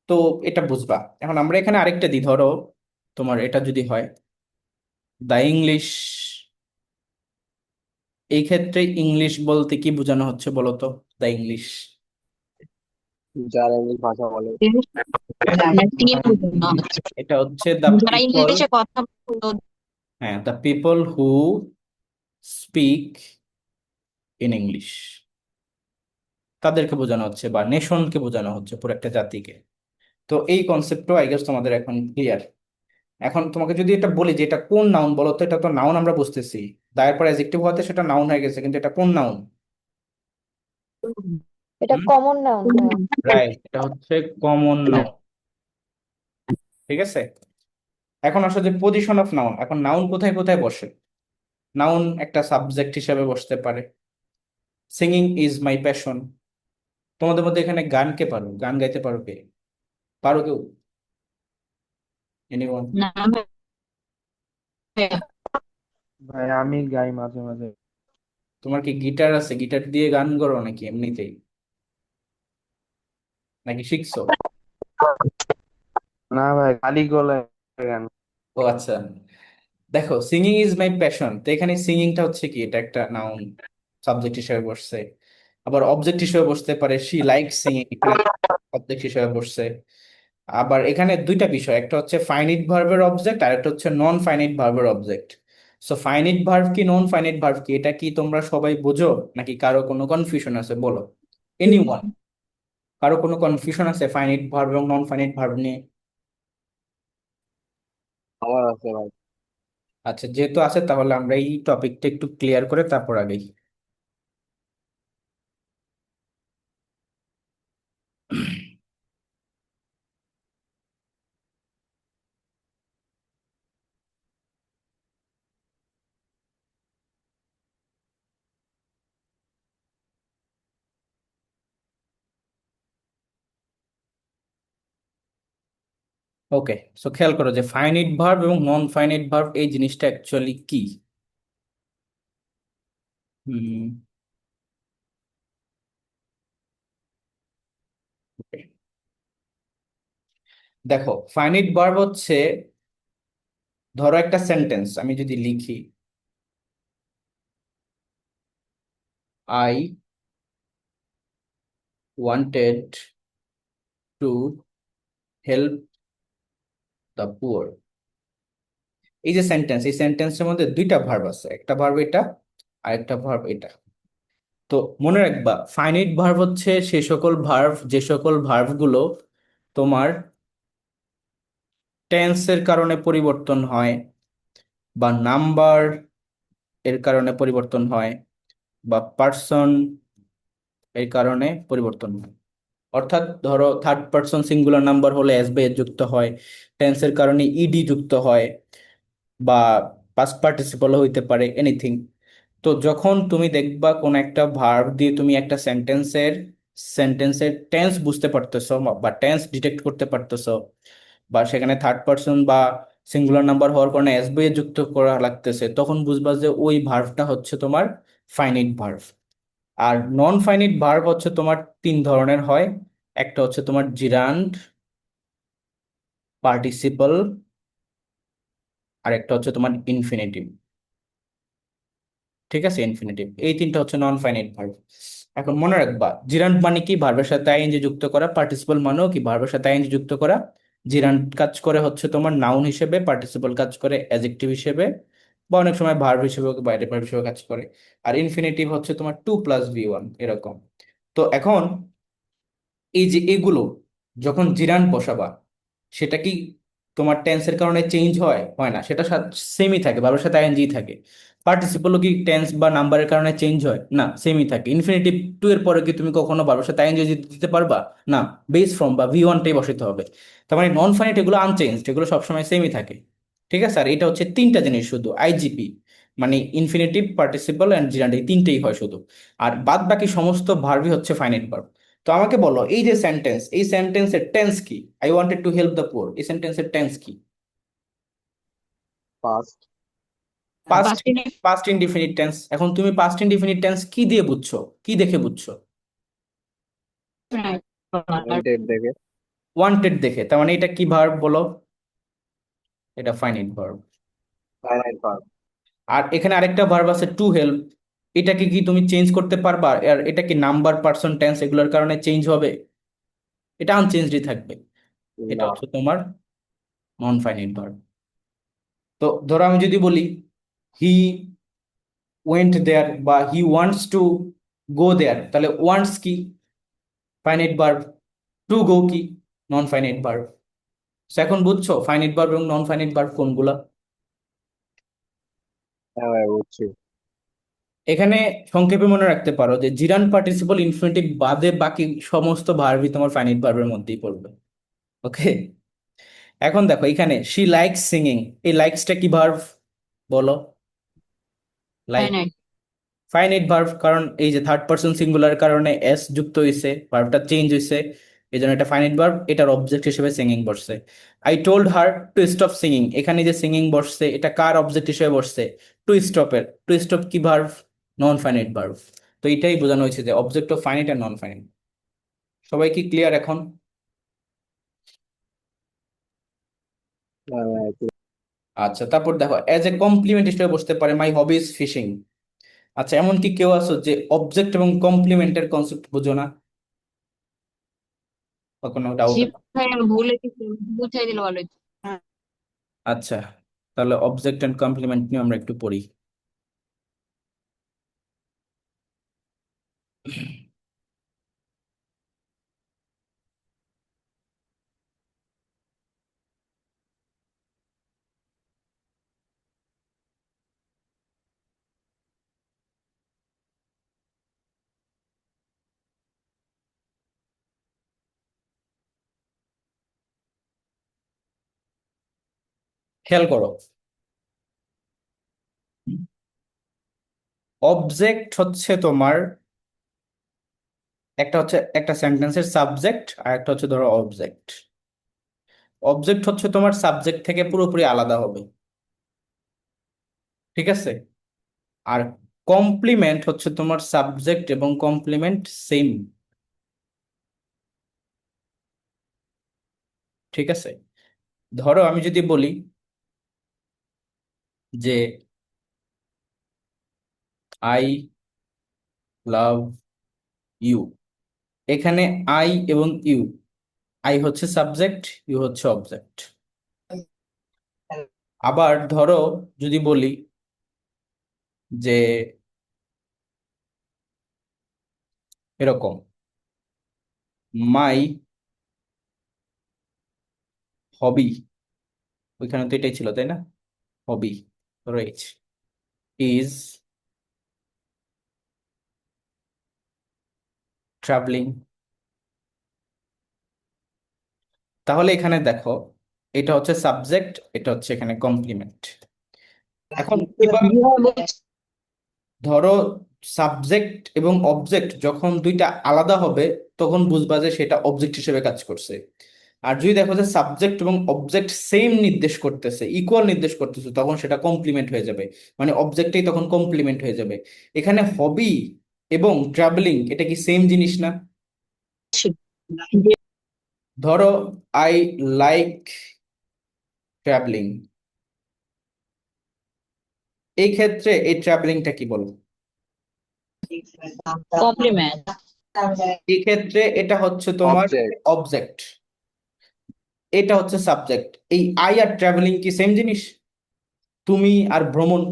তো এটা বুঝবা। এখন আমরা এখানে আরেকটা দিই, ধরো তোমার এটা যদি হয় দ্য ইংলিশ, এই ক্ষেত্রে ইংলিশ বলতে কি বোঝানো হচ্ছে বলো তো? দ্য ইংলিশ, যারা ইংলিশ ভাষা বলে। টিম বোঝানো হচ্ছে। এটা হচ্ছে দ্য যারা পিপল। ইংলিশে কথা বলতো। হ্যাঁ, the people who speak in English, তাদেরকে বোঝানো হচ্ছে, বা নেশনকে বোঝানো হচ্ছে, পুরো একটা জাতিকে। তো এই কনসেপ্টও আই গেস তোমাদের এখন ক্লিয়ার। এখন তোমাকে যদি এটা বলি যে এটা কোন নাউন বলো তো, এটা তো নাউন আমরা বুঝতেছি, দায়ের পর অ্যাডজেক্টিভ হওয়াতে সেটা নাউন হয়ে গেছে, কিন্তু এটা কোন নাউন? এটা কমন নাউন না? রাইট, এটা হচ্ছে কমন নাউন। ঠিক আছে, এখন আসলে যে পজিশন অফ নাউন, এখন নাউন কোথায় কোথায় বসে? নাউন একটা সাবজেক্ট হিসেবে বসতে পারে। সিঙ্গিং ইজ মাই প্যাশন, তোমাদের মধ্যে এখানে গান কে পারো, গান গাইতে পারো কে? পারো কেউ? এনিওয়ান? না ভাইয়া। ভাই আমি গাই মাঝে মাঝে। তোমার কি গিটার আছে? গিটার দিয়ে গান করো নাকি এমনিতেই, নাকি শিখছো? না ভাই, খালি গলায় গান। ও আচ্ছা। দেখো, সিঙ্গিং ইজ মাই প্যাশন, তো এখানে সিঙ্গিংটা হচ্ছে কি, এটা একটা নাউন, সাবজেক্ট হিসেবে বসছে। আবার অবজেক্ট হিসেবে বসতে পারে, শি লাইক সিঙ্গিং, এখানে অবজেক্ট হিসেবে বসছে। আবার এখানে দুইটা বিষয়, একটা হচ্ছে ফাইনিট ভার্বের অবজেক্ট, আর একটা হচ্ছে নন ফাইনিট ভার্বের অবজেক্ট। সো ফাইনিট ভার্ব কি নন ফাইনিট ভার্ব কি, এটা কি তোমরা সবাই বোঝো, নাকি কারো কোনো কনফিউশন আছে বলো? এনিওয়ান, কারো কোনো কনফিউশন আছে ফাইনিট ভার্ব এবং নন ফাইনিট ভার্ব নিয়ে? আমার আছে ভাই। আচ্ছা, যেহেতু আছে তাহলে আমরা এই টপিকটা একটু ক্লিয়ার করে তারপর আগেই। ওকে, সো খেয়াল করো যে ফাইনিট ভার্ব এবং নন ফাইনিট ভার্ব এই জিনিসটা অ্যাকচুয়ালি কি। হুম, okay. দেখো, ফাইনিট ভার্ব হচ্ছে, ধরো একটা সেন্টেন্স আমি যদি লিখি, I wanted to help the poor, এই যে সেন্টেন্স, এই সেন্টেন্সের মধ্যে দুইটা ভার্ব আছে, একটা ভার্ব এটা আর একটা ভার্ব এটা। তো মনে রাখবা, ফাইনিট ভার্ব হচ্ছে সে সকল ভার্ব, যে সকল ভার্ব গুলো তোমার টেন্সের কারণে পরিবর্তন হয়, বা নাম্বার এর কারণে পরিবর্তন হয়, বা পার্সন এর কারণে পরিবর্তন হয়। অর্থাৎ ধরো থার্ড পার্সন সিঙ্গুলার নাম্বার হলে এস বাই এস যুক্ত হয়, টেন্সের কারণে ইডি যুক্ত হয়, বা পাস্ট পার্টিসিপল হইতে পারে, এনিথিং। তো যখন তুমি দেখবা কোন একটা ভার্ব দিয়ে তুমি একটা সেন্টেন্সের টেন্স বুঝতে পারতেছো, বা টেন্স ডিটেক্ট করতে পারতেছো, বা সেখানে থার্ড পার্সন বা সিঙ্গুলার নাম্বার হওয়ার কারণে এস বই যুক্ত করা লাগতেছে, তখন বুঝবা যে ওই ভার্বটা হচ্ছে তোমার ফাইনিট ভার্ব। আর নন ফাইনিট ভার্ব হচ্ছে তোমার তিন ধরনের হয়, একটা হচ্ছে তোমার জিরান্ড, পার্টিসিপল, আর একটা হচ্ছে তোমার ইনফিনিটিভ। ঠিক আছে, ইনফিনিটিভ, এই তিনটা হচ্ছে নন ফাইনাইট ভার্ব। এখন মনে রাখবা জিরান্ড মানে কি, ভার্বের সাথে আইএনজি যুক্ত করা। পার্টিসিপল মানেও কি, ভার্বের সাথে আইএনজি যুক্ত করা। জিরান্ড কাজ করে হচ্ছে তোমার নাউন হিসেবে, পার্টিসিপল কাজ করে অ্যাডজেক্টিভ হিসেবে, বা অনেক সময় ভার্ব হিসেবে বা অ্যাডভার্ব হিসেবে কাজ করে। আর ইনফিনিটিভ হচ্ছে তোমার 2+V1 এরকম। তো এখন এই যে এগুলো যখন জিরান্ড বসাবা, সেটা কি তোমার টেন্সের কারণে চেঞ্জ হয়? হয় না, সেটা সেমই থাকে, ভার্বের সাথে আইএনজি থাকে। পার্টিসিপলও কি টেন্স বা নাম্বারের কারণে চেঞ্জ হয়? না, সেমই থাকে। ইনফিনিটিভ টু এর পরে কি তুমি কখনো ভার্বের সাথে আইএনজি দিতে পারবা? না, বেস ফ্রম বা V1টাই বসাতে হবে। তার মানে নন ফাইনাইট এগুলো আনচেঞ্জড, এগুলো সবসময় সেমই থাকে। ঠিক আছে, আর এটা হচ্ছে তিনটা জিনিস শুধু, আইজিপি মানে ইনফিনিটিভ, পার্টিসিপল এন্ড জিরান্ড, এই তিনটেই হয় শুধু। আর বাদ বাকি সমস্ত ভার্বই হচ্ছে ফাইনাইট ভার্ব। তো আমাকে বলো, এই যে সেন্টেন্স, এই সেন্টেন্সের টেন্স কি? I wanted to help the poor, এই সেন্টেন্সের টেন্স কি? Past. Past. Past tense, past indefinite tense. এখন তুমি পাস্ট ইনডিফিনিট টেন্স কি দিয়ে বুঝছো, কি দেখে বুঝছো? right? ওয়ান্টেড দেখে। ওয়ান্টেড দেখে। তার মানে এটা কি ভার্ব বলো? এটা ফাইনাইট ভার্ব। Finite verb. আর এখানে আরেকটা ভার্ব আছে টু হেল্প, এটাকে কি তুমি চেঞ্জ করতে পারবা? আর এটা কি নাম্বার, পার্সন, টেন্স এগুলোর কারণে চেঞ্জ হবে? এটা আনচেঞ্জডই থাকবে। এটা না। হচ্ছে তোমার নন ফাইনাইট ভার্ব। তো ধরো আমি যদি বলি হি ওয়েন্ট দেয়ার বা হি ওয়ান্টস টু গো দেয়ার, তাহলে ওয়ান্টস কি? Finite verb. টু গো কি? নন ফাইনাইট ভার্ব। এখন বুঝছো ফাইনাইট ভার্ব এবং নন ফাইনাইট ভার্ব কোনগুলা? হ্যাঁ ভাই, বুঝছি। এখানে সংক্ষেপে মনে রাখতে পারো যে জিরান্ড পার্টিসিপল ইনফিনিটিভ বাদে বাকি সমস্ত ভার্বই তোমার ফাইনাইট ভার্বের মধ্যেই পড়বে। ওকে, এখন দেখো এখানে শি লাইকস সিঙ্গিং, এই লাইকসটা কি ভার্ব বলো? Like Finite. ফাইনাইট ভার্ব, কারণ এই যে থার্ড পারসন সিঙ্গুলার কারণে এস যুক্ত হয়েছে, ভার্বটা চেঞ্জ হয়েছে, এই জন্য এটা ফাইনাইট ভার্ব। এটার অবজেক্ট হিসেবে সিঙ্গিং বসছে। I told her to stop singing, এখানে যে সিঙ্গিং বসছে এটা কার অবজেক্ট হিসেবে বসছে? টু স্টপের। টু স্টপ কি ভার্ব? Non finite verb. তো এটাই বোঝানো হয়েছে যে অবজেক্ট অফ ফাইনাইট আর নন ফাইনাইট। সবাই কি ক্লিয়ার এখন? হ্যাঁ ভাই, আচ্ছা, তারপর দেখো এজ এ কমপ্লিমেন্ট হিসেবে বসতে পারে মাই হবি ইজ ফিশিং। আচ্ছা, এমন কি কেউ আছো যে অবজেক্ট এবং কমপ্লিমেন্টের কনসেপ্ট বুঝো না, বা কোনো ডাউট? জি ভাই, আমি ভুলে গেছি, বুঝাই দিলে ভালো হতো। আচ্ছা, তাহলে অবজেক্ট এন্ড কমপ্লিমেন্ট নিয়ে আমরা একটু পড়ি। খেয়াল করো, অবজেক্ট হচ্ছে তোমার, একটা হচ্ছে একটা সেন্টেন্সের সাবজেক্ট, আর একটা হচ্ছে ধরো অবজেক্ট। অবজেক্ট হচ্ছে তোমার সাবজেক্ট থেকে পুরোপুরি আলাদা হবে, ঠিক আছে? আর কমপ্লিমেন্ট হচ্ছে তোমার সাবজেক্ট এবং কমপ্লিমেন্ট সেম, ঠিক আছে? ধরো আমি যদি বলি যে আই লাভ ইউ, এখানে আই এবং ইউ, আই হচ্ছে সাবজেক্ট, ইউ হচ্ছে অবজেক্ট। আবার ধরো যদি বলি যে এরকম, মাই হবি, ওইখানে তো এটাই ছিল তাই না? হবি, ধরো এইচ ইজ ট্রাভেলিং। তাহলে এখানে দেখো, এটা হচ্ছে সাবজেক্ট, এটা হচ্ছে এখানে কমপ্লিমেন্ট। এখন কিভাবে, ধরো সাবজেক্ট এবং অবজেক্ট যখন দুইটা আলাদা হবে তখন বুঝবা যে সেটা অবজেক্ট হিসেবে কাজ করছে। আর যদি দেখো যে সাবজেক্ট এবং অবজেক্ট সেম নির্দেশ করতেছে, ইকুয়াল নির্দেশ করতেছে, তখন সেটা কমপ্লিমেন্ট হয়ে যাবে, মানে অবজেক্টই তখন কমপ্লিমেন্ট হয়ে যাবে। এখানে হবি এবং ট্রাভেলিং এটা কি সেম জিনিস না? ধরো আই লাইক ট্রাভেলিং, এই ক্ষেত্রে এই ট্রাভেলিংটা কি বলো? কমপ্লিমেন্ট। এই ক্ষেত্রে এটা হচ্ছে তোমার অবজেক্ট। অবজেক্ট, এটা হচ্ছে সাবজেক্ট। এই আই আর ট্রাভেলিং কি সেম জিনিস? তুমি আর ভ্রমণ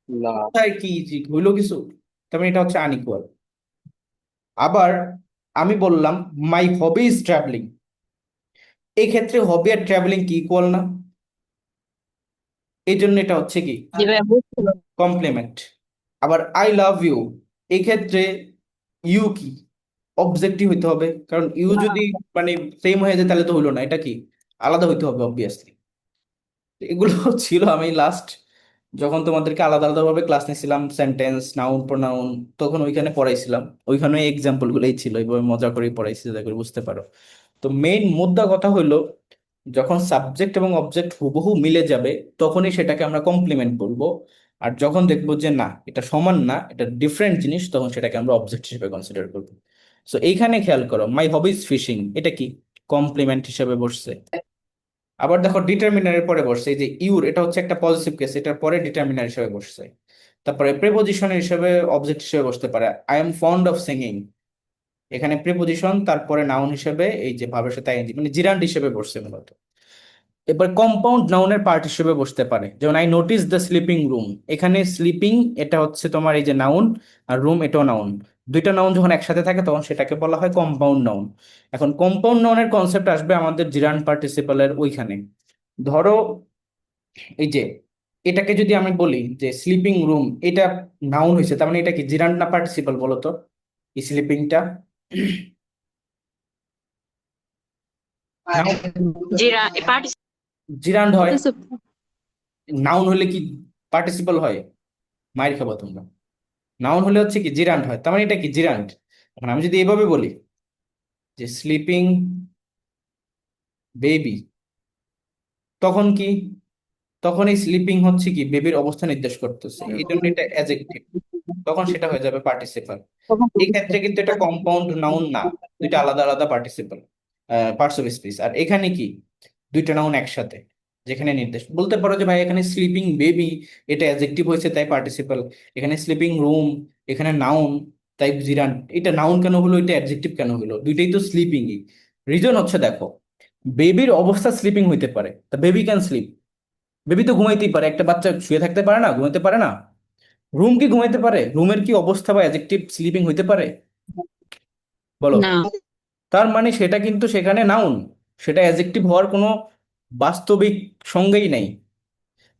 না। কোথায় কি হইলো কিছু? তার মানে এটা হচ্ছে আনইকুয়াল। আবার আমি বললাম মাই হবি ইজ ট্রাভেলিং, এই ক্ষেত্রে হবি আর ট্রাভেলিং কি ইকুয়াল না? এই জন্য এটা হচ্ছে কি জি ভাইয়া বুঝতে পারছি। কমপ্লিমেন্ট। আবার আই লাভ ইউ, এই ক্ষেত্রে ইউ কি অবজেক্টিভ হইতে হবে, কারণ ইউ যদি মানে সেম হয়ে যায় তাহলে তো হইলো না, এটা কি আলাদা হইতে হবে অবভিয়াসলি। এগুলো ছিল আমি লাস্ট যখন তোমাদেরকে আলাদা আলাদা ভাবে ক্লাস নিয়েছিলাম, সেন্টেন্স, নাউন, প্রোনাউন, তখন ওইখানে পড়াইছিলাম, ওইখানে এক্সাম্পল গুলোই ছিল, এইভাবে মজা করে পড়াইছি যাতে করে বুঝতে পারো। তো মেইন মুদ্রা কথা হইলো, যখন সাবজেক্ট এবং অবজেক্ট হুবহু মিলে যাবে তখনই সেটাকে আমরা কমপ্লিমেন্ট বলবো। আর যখন দেখবো যে না এটা সমান না, এটা ডিফারেন্ট জিনিস, তখন সেটাকে আমরা অবজেক্ট হিসেবে কনসিডার করবো। সো এইখানে খেয়াল করো মাই হবিজ ফিশিং, এটা কি কমপ্লিমেন্ট হিসেবে বসছে। আবার দেখো ডিটারমিনারের পরে বসছে, এই যে ইউর, এটা হচ্ছে একটা পজিটিভ কেস, এটার পরে ডিটারমিনার হিসেবে বসছে। তারপরে প্রিপোজিশন হিসেবে অবজেক্ট হিসেবে বসতে পারে, I am fond of singing, এখানে প্রিপোজিশন, তারপরে নাউন হিসেবে এই যে ভাবের সাথে আইএনজি মানে জিরান্ড হিসেবে বসছে মূলত। এবার কম্পাউন্ড নাউনের পার্ট হিসেবে বসতে পারে, যেমন I notice the sleeping room, এখানে স্লিপিং এটা হচ্ছে তোমার এই যে নাউন, আর রুম এটাও নাউন। দুইটা নাউন যখন একসাথে থাকে তখন সেটাকে বলা হয় কম্পাউন্ড নাউন। এখন কম্পাউন্ড নাউনের কনসেপ্ট আসবে আমাদের জিরান্ড পার্টিসিপলের ওইখানে। ধরো এই যে এটাকে যদি আমি বলি যে স্লিপিং রুম, এটা নাউন হয়েছে, তার মানে এটা কি জিরান্ড না পার্টিসিপল বলো তো, এই স্লিপিংটা? নাউন, জিরা পার্টিসিপেট। জিরান্ড হয়। নাউন হলে কি পার্টিসিপল হয়? মায়ের খাবো তোমরা। নাউন হলে হচ্ছে কি জিরান্ড হয়, তার মানে এটা কি জিরান্ড। এখন আমি যদি এভাবে বলি যে স্লিপিং বেবি, তখন কি, তখন এই স্লিপিং হচ্ছে কি বেবির অবস্থা নির্দেশ করতেছে, এই জন্য এটা অ্যাডজেক্টিভ, তখন সেটা হয়ে যাবে পার্টিসিপল। এই ক্ষেত্রে কিন্তু এটা কম্পাউন্ড নাউন না, দুইটা আলাদা আলাদা পার্টিসিপল, পার্টস অফ স্পিচ। আর এখানে কি দুইটা নাউন একসাথে, যেখানে নির্দেশ বলতে পারো যে ভাই এখানে স্লিপিং বেবি এটা অ্যাডজেক্টিভ হয়েছে তাই পার্টিসিপল, এখানে স্লিপিং রুম এখানে নাউন তাই জিরান, এটা নাউন কেন হলো, এটা অ্যাডজেক্টিভ কেন হলো? দুইটাই তো স্লিপিংই। রিজন হচ্ছে দেখো বেবির অবস্থা স্লিপিং হইতে পারে, তা বেবি ক্যান স্লিপ, বেবি তো ঘুমাইতেই পারে, একটা বাচ্চা শুয়ে থাকতে পারে না, ঘুমাইতে পারে না? রুম কি ঘুমাইতে পারে? রুমের কি অবস্থা বা অ্যাডজেক্টিভ স্লিপিং হইতে পারে বলো? না। তার মানে সেটা কিন্তু সেখানে নাউন, সেটা অ্যাডজেক্টিভ হওয়ার কোনো বাস্তবিক সঙ্গেই নাই,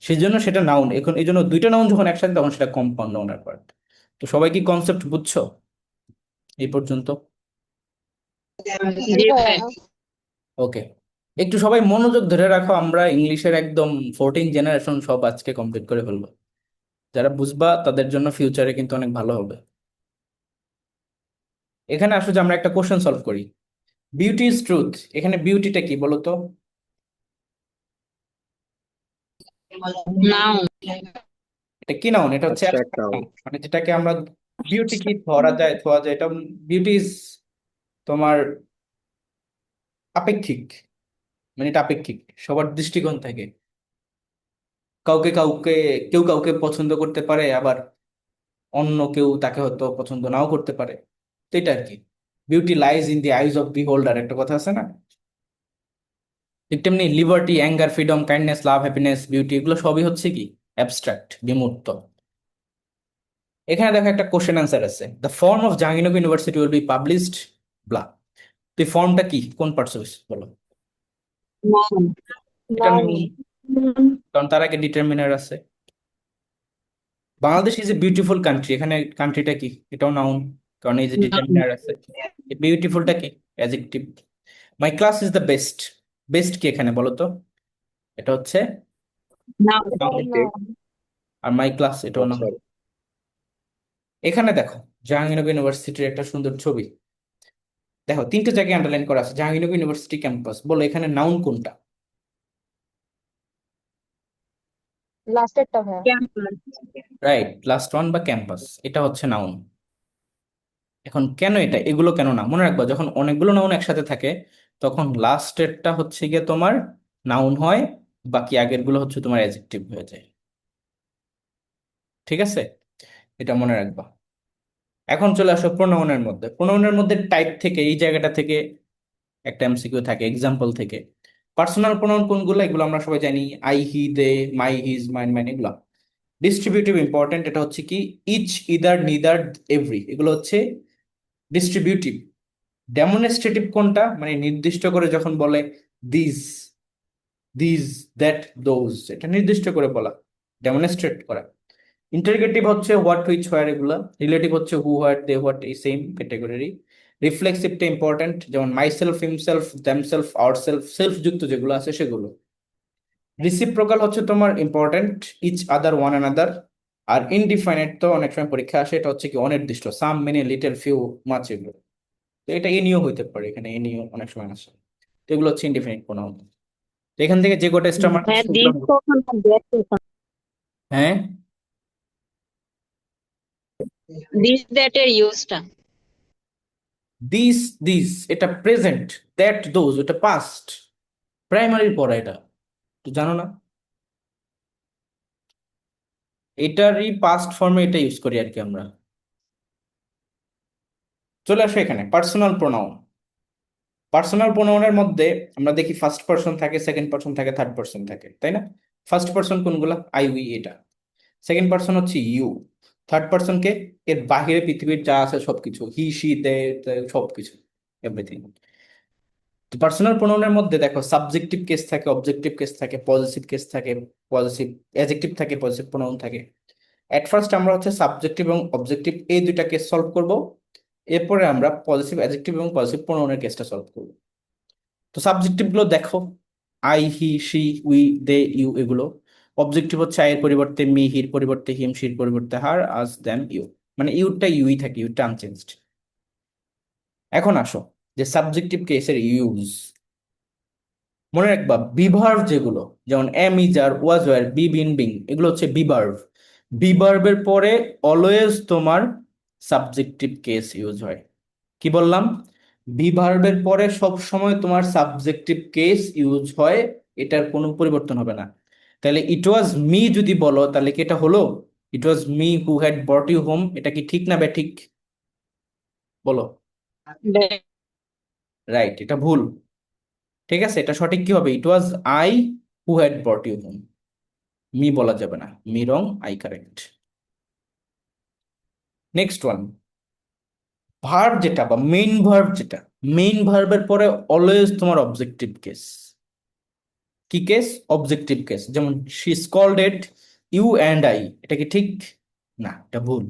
সেজন্য সেটা নাউন। এখন এই জন্য দুইটা নাউন যখন একসাথে তখন সেটা কম্পাউন্ড নাউনের পার্ট। তো সবাই কি কনসেপ্ট বুঝছো এই পর্যন্ত? জি ভাইয়া। ওকে, একটু সবাই মনোযোগ ধরে রাখো, আমরা ইংলিশের একদম 14 জেনারেশন সব আজকে কমপ্লিট করে ফেলবো। যারা বুঝবা তাদের জন্য ফিউচারে কিন্তু অনেক ভালো হবে। এখানে আসো যে আমরা একটা কোশ্চেন সলভ করি, বিউটি ইজ ট্রুথ, এখানে বিউটিটা কি বলো তো? নাও। এটা কি নাউন? এটা হচ্ছে অ্যাবস্ট্রাক্ট abstract নাউন। noun, মানে যেটাকে আমরা বিউটি কি ধরা যায় ছোঁয়া যায়, এটা বিউটি ইজ তোমার আপেক্ষিক, মানে এটা আপেক্ষিক সবার দৃষ্টিকোণ থেকে। কাউকে কাউকে কেউ কাউকে পছন্দ করতে পারে, আবার অন্য কেউ তাকে হয়তো পছন্দ নাও করতে পারে। তো এটা আর কি, beauty lies in the eyes of beholder, একটা কথা আছে না? ঠিক তেমনি liberty, anger, freedom, kindness, love, happiness, beauty, এগুলো সবই হচ্ছে কি অ্যাবস্ট্রাক্ট, বিমূর্ত। এখানে দেখো একটা কোশ্চেন অ্যান্সার আছে, the form of Jahangirnagar university will be published blah, তো এই ফর্মটা কি, কোন পার্টস অফ বলো? নাও। এটা noun, কারণ তার আগে ডিটারমিনার আছে। Bangladesh is a beautiful country, এখানে কান্ট্রিটা কি, এটাও নাউন, কারণ এই যে ডিটারমিনার আছে। বিউটিফুলটা কি adjective. My class is the best, best কি এখানে বলো তো? এটা হচ্ছে নাও। noun। ঠিক। আর মাই ক্লাস এটাও নাউন। সরি। এখানে দেখো জাহাঙ্গীরনগর ইউনিভার্সিটির একটা সুন্দর ছবি, দেখো তিনটে জায়গায় আন্ডারলাইন করা আছে, জাহাঙ্গীরনগর ইউনিভার্সিটি ক্যাম্পাস, বলো এখানে নাউন কোনটা? লাস্টেরটা ভাইয়া। ক্যাম্পাস। রাইট, লাস্ট ওয়ান বা ক্যাম্পাস, এটা হচ্ছে নাউন। এখন কেন এটা, এগুলো কেন না, মনে রাখবা যখন অনেকগুলো নাউন একসাথে থাকে তখন লাস্টেরটা হচ্ছে গিয়ে তোমার নাউন হয়, বাকি আগের গুলো হচ্ছে তোমার অ্যাডজেক্টিভ হয়ে যায়। ঠিক আছে, এটা মনে রাখবা। এখন চলে আসো প্রোনাউনের মধ্যে। প্রোনাউনের মধ্যে টাইপ থেকে এই জায়গাটা থেকে একটা এমসিকিউ থাকে, এক্সাম্পল থেকে। পার্সোনাল প্রোনাউন কোনগুলো, এগুলো আমরা সবাই জানি, I, he, they, my, his, mine, mine, এগুলো। ডিস্ট্রিবিউটিভ ইম্পর্টেন্ট, এটা হচ্ছে কি ইচ, ইদার, নিদার, এভরি, এগুলো হচ্ছে ডিস্ট্রিবিউটিভ। ডেমনস্ট্রেটিভ কোনটা, মানে নির্দিষ্ট করে যখন বলে দিস, দিস, দ্যাট, দোজ, এটা নির্দিষ্ট করে বলা, ডেমনস্ট্রেট করা। ইন্টারগেটিভ হচ্ছে হোয়াট, হুইচ, হোয়ার, এগুলা। রিলেটিভ হচ্ছে হু, হোয়াট, দে, হোয়াট, এই সেম ক্যাটাগরি। রিফ্লেক্সিভটা ইম্পর্টেন্ট, যেমন myself, himself, themself, ourself, self যুক্ত যেগুলো আছে সেগুলো। রিসিপ্রোকাল হচ্ছে তোমার ইম্পর্টেন্ট, ইচ, আদার, ওয়ান অ্যানাদার। আর ইনডিফাইনাইট তো অনেক সময় পরীক্ষা আসে, এটা হচ্ছে কি অনির্দিষ্ট, সাম, মেনি, লিটল, ফিউ, মাচ, এগুলো। তো এটা এনিও হইতে পারে, এখানে এনিও অনেক সময় আসে। তো এগুলো হচ্ছে ইনডিফিনিট প্রোনাউন। তো এখান থেকে যে কটা স্টার মার্ক হ্যাঁ, সেগুলো দিস কখন আর দ্যাট কখন? হ্যাঁ, দিস দ্যাট এর ইউজটা। দিস, দিস এটা প্রেজেন্ট, দ্যাট, দোজ এটা পাস্ট। প্রাইমারির পড়া এটা, তো জানো না? এটারই পাস্ট ফর্মে এটা ইউজ করি আর কি আমরা। চলে আসো এখানে পার্সোনাল প্রোনাউন। পার্সোনাল প্রোনাউনের মধ্যে আমরা দেখি ফার্স্ট পারসন থাকে, সেকেন্ড পারসন থাকে, থার্ড পারসন থাকে, তাই না? ফার্স্ট পারসন কোনগুলা, আই, উই, এটা। সেকেন্ড পারসন হচ্ছে ইউ। থার্ড পারসন কে, এর বাহিরে পৃথিবীর যা আছে সবকিছু, হি, শি, দে, সবকিছু, এভরিথিং। তো পার্সোনাল প্রোনাউনের মধ্যে দেখো সাবজেক্টিভ কেস থাকে, অবজেক্টিভ কেস থাকে, পজিটিভ কেস থাকে, পজিটিভ অ্যাডজেক্টিভ থাকে, পজিটিভ প্রোনাউন থাকে। এট ফার্স্ট আমরা হচ্ছে সাবজেক্টিভ এবং অবজেক্টিভ এই দুইটা কেস সলভ করব। এরপরে আমরা পজিটিভ অ্যাডজেক্টিভ এবং পজিটিভ প্রোনাউনের কেসটা সলভ করব। তো সাবজেক্টিভ গুলো দেখো, I, he, she, we, they, you, এগুলো। অবজেক্টিভ হচ্ছে আই এর পরিবর্তে মি, হির পরিবর্তে হিম, শির পরিবর্তে হার, আস, দেম, ইউ। মানে ইউটা ইউই থাকে, ইউটা আনচেঞ্জড। এখন আসো যে সাবজেক্টিভ কেসের ইউজ। মনে রাখবা বিভার্ব যেগুলো, যেমন am, is, are, was, were, be, been, being, এগুলো হচ্ছে বিভার্ব। বিভার্বের পরে অলওয়েজ তোমার সাবজেক্টিভ কেস ইউজ হয়। কি বললাম? বিভার্বের পরে সব সময় তোমার সাবজেক্টিভ কেস ইউজ হয়, এটার কোনো পরিবর্তন হবে না। তাহলে ইট ওয়াজ মি যদি বলো, তাহলে কি এটা হলো it was me who had bought you home? এটা কি ঠিক না ব্যাঠিক? বলো। রাইট, এটা ভুল। ঠিক আছে, এটা সঠিক কি হবে? It was I who had bought you home. Me বলা যাবে না, me wrong, I correct. Next one, verb যেটা বা মেইন ভার্ব যেটা, মেইন ভার্বের পরে অলওয়েজ তোমার অবজেক্টিভ কেস। কি কেস? Objective case. যেমন শি স্কল্ডেড ইউ অ্যান্ড আই, এটা কি ঠিক? না, এটা ভুল।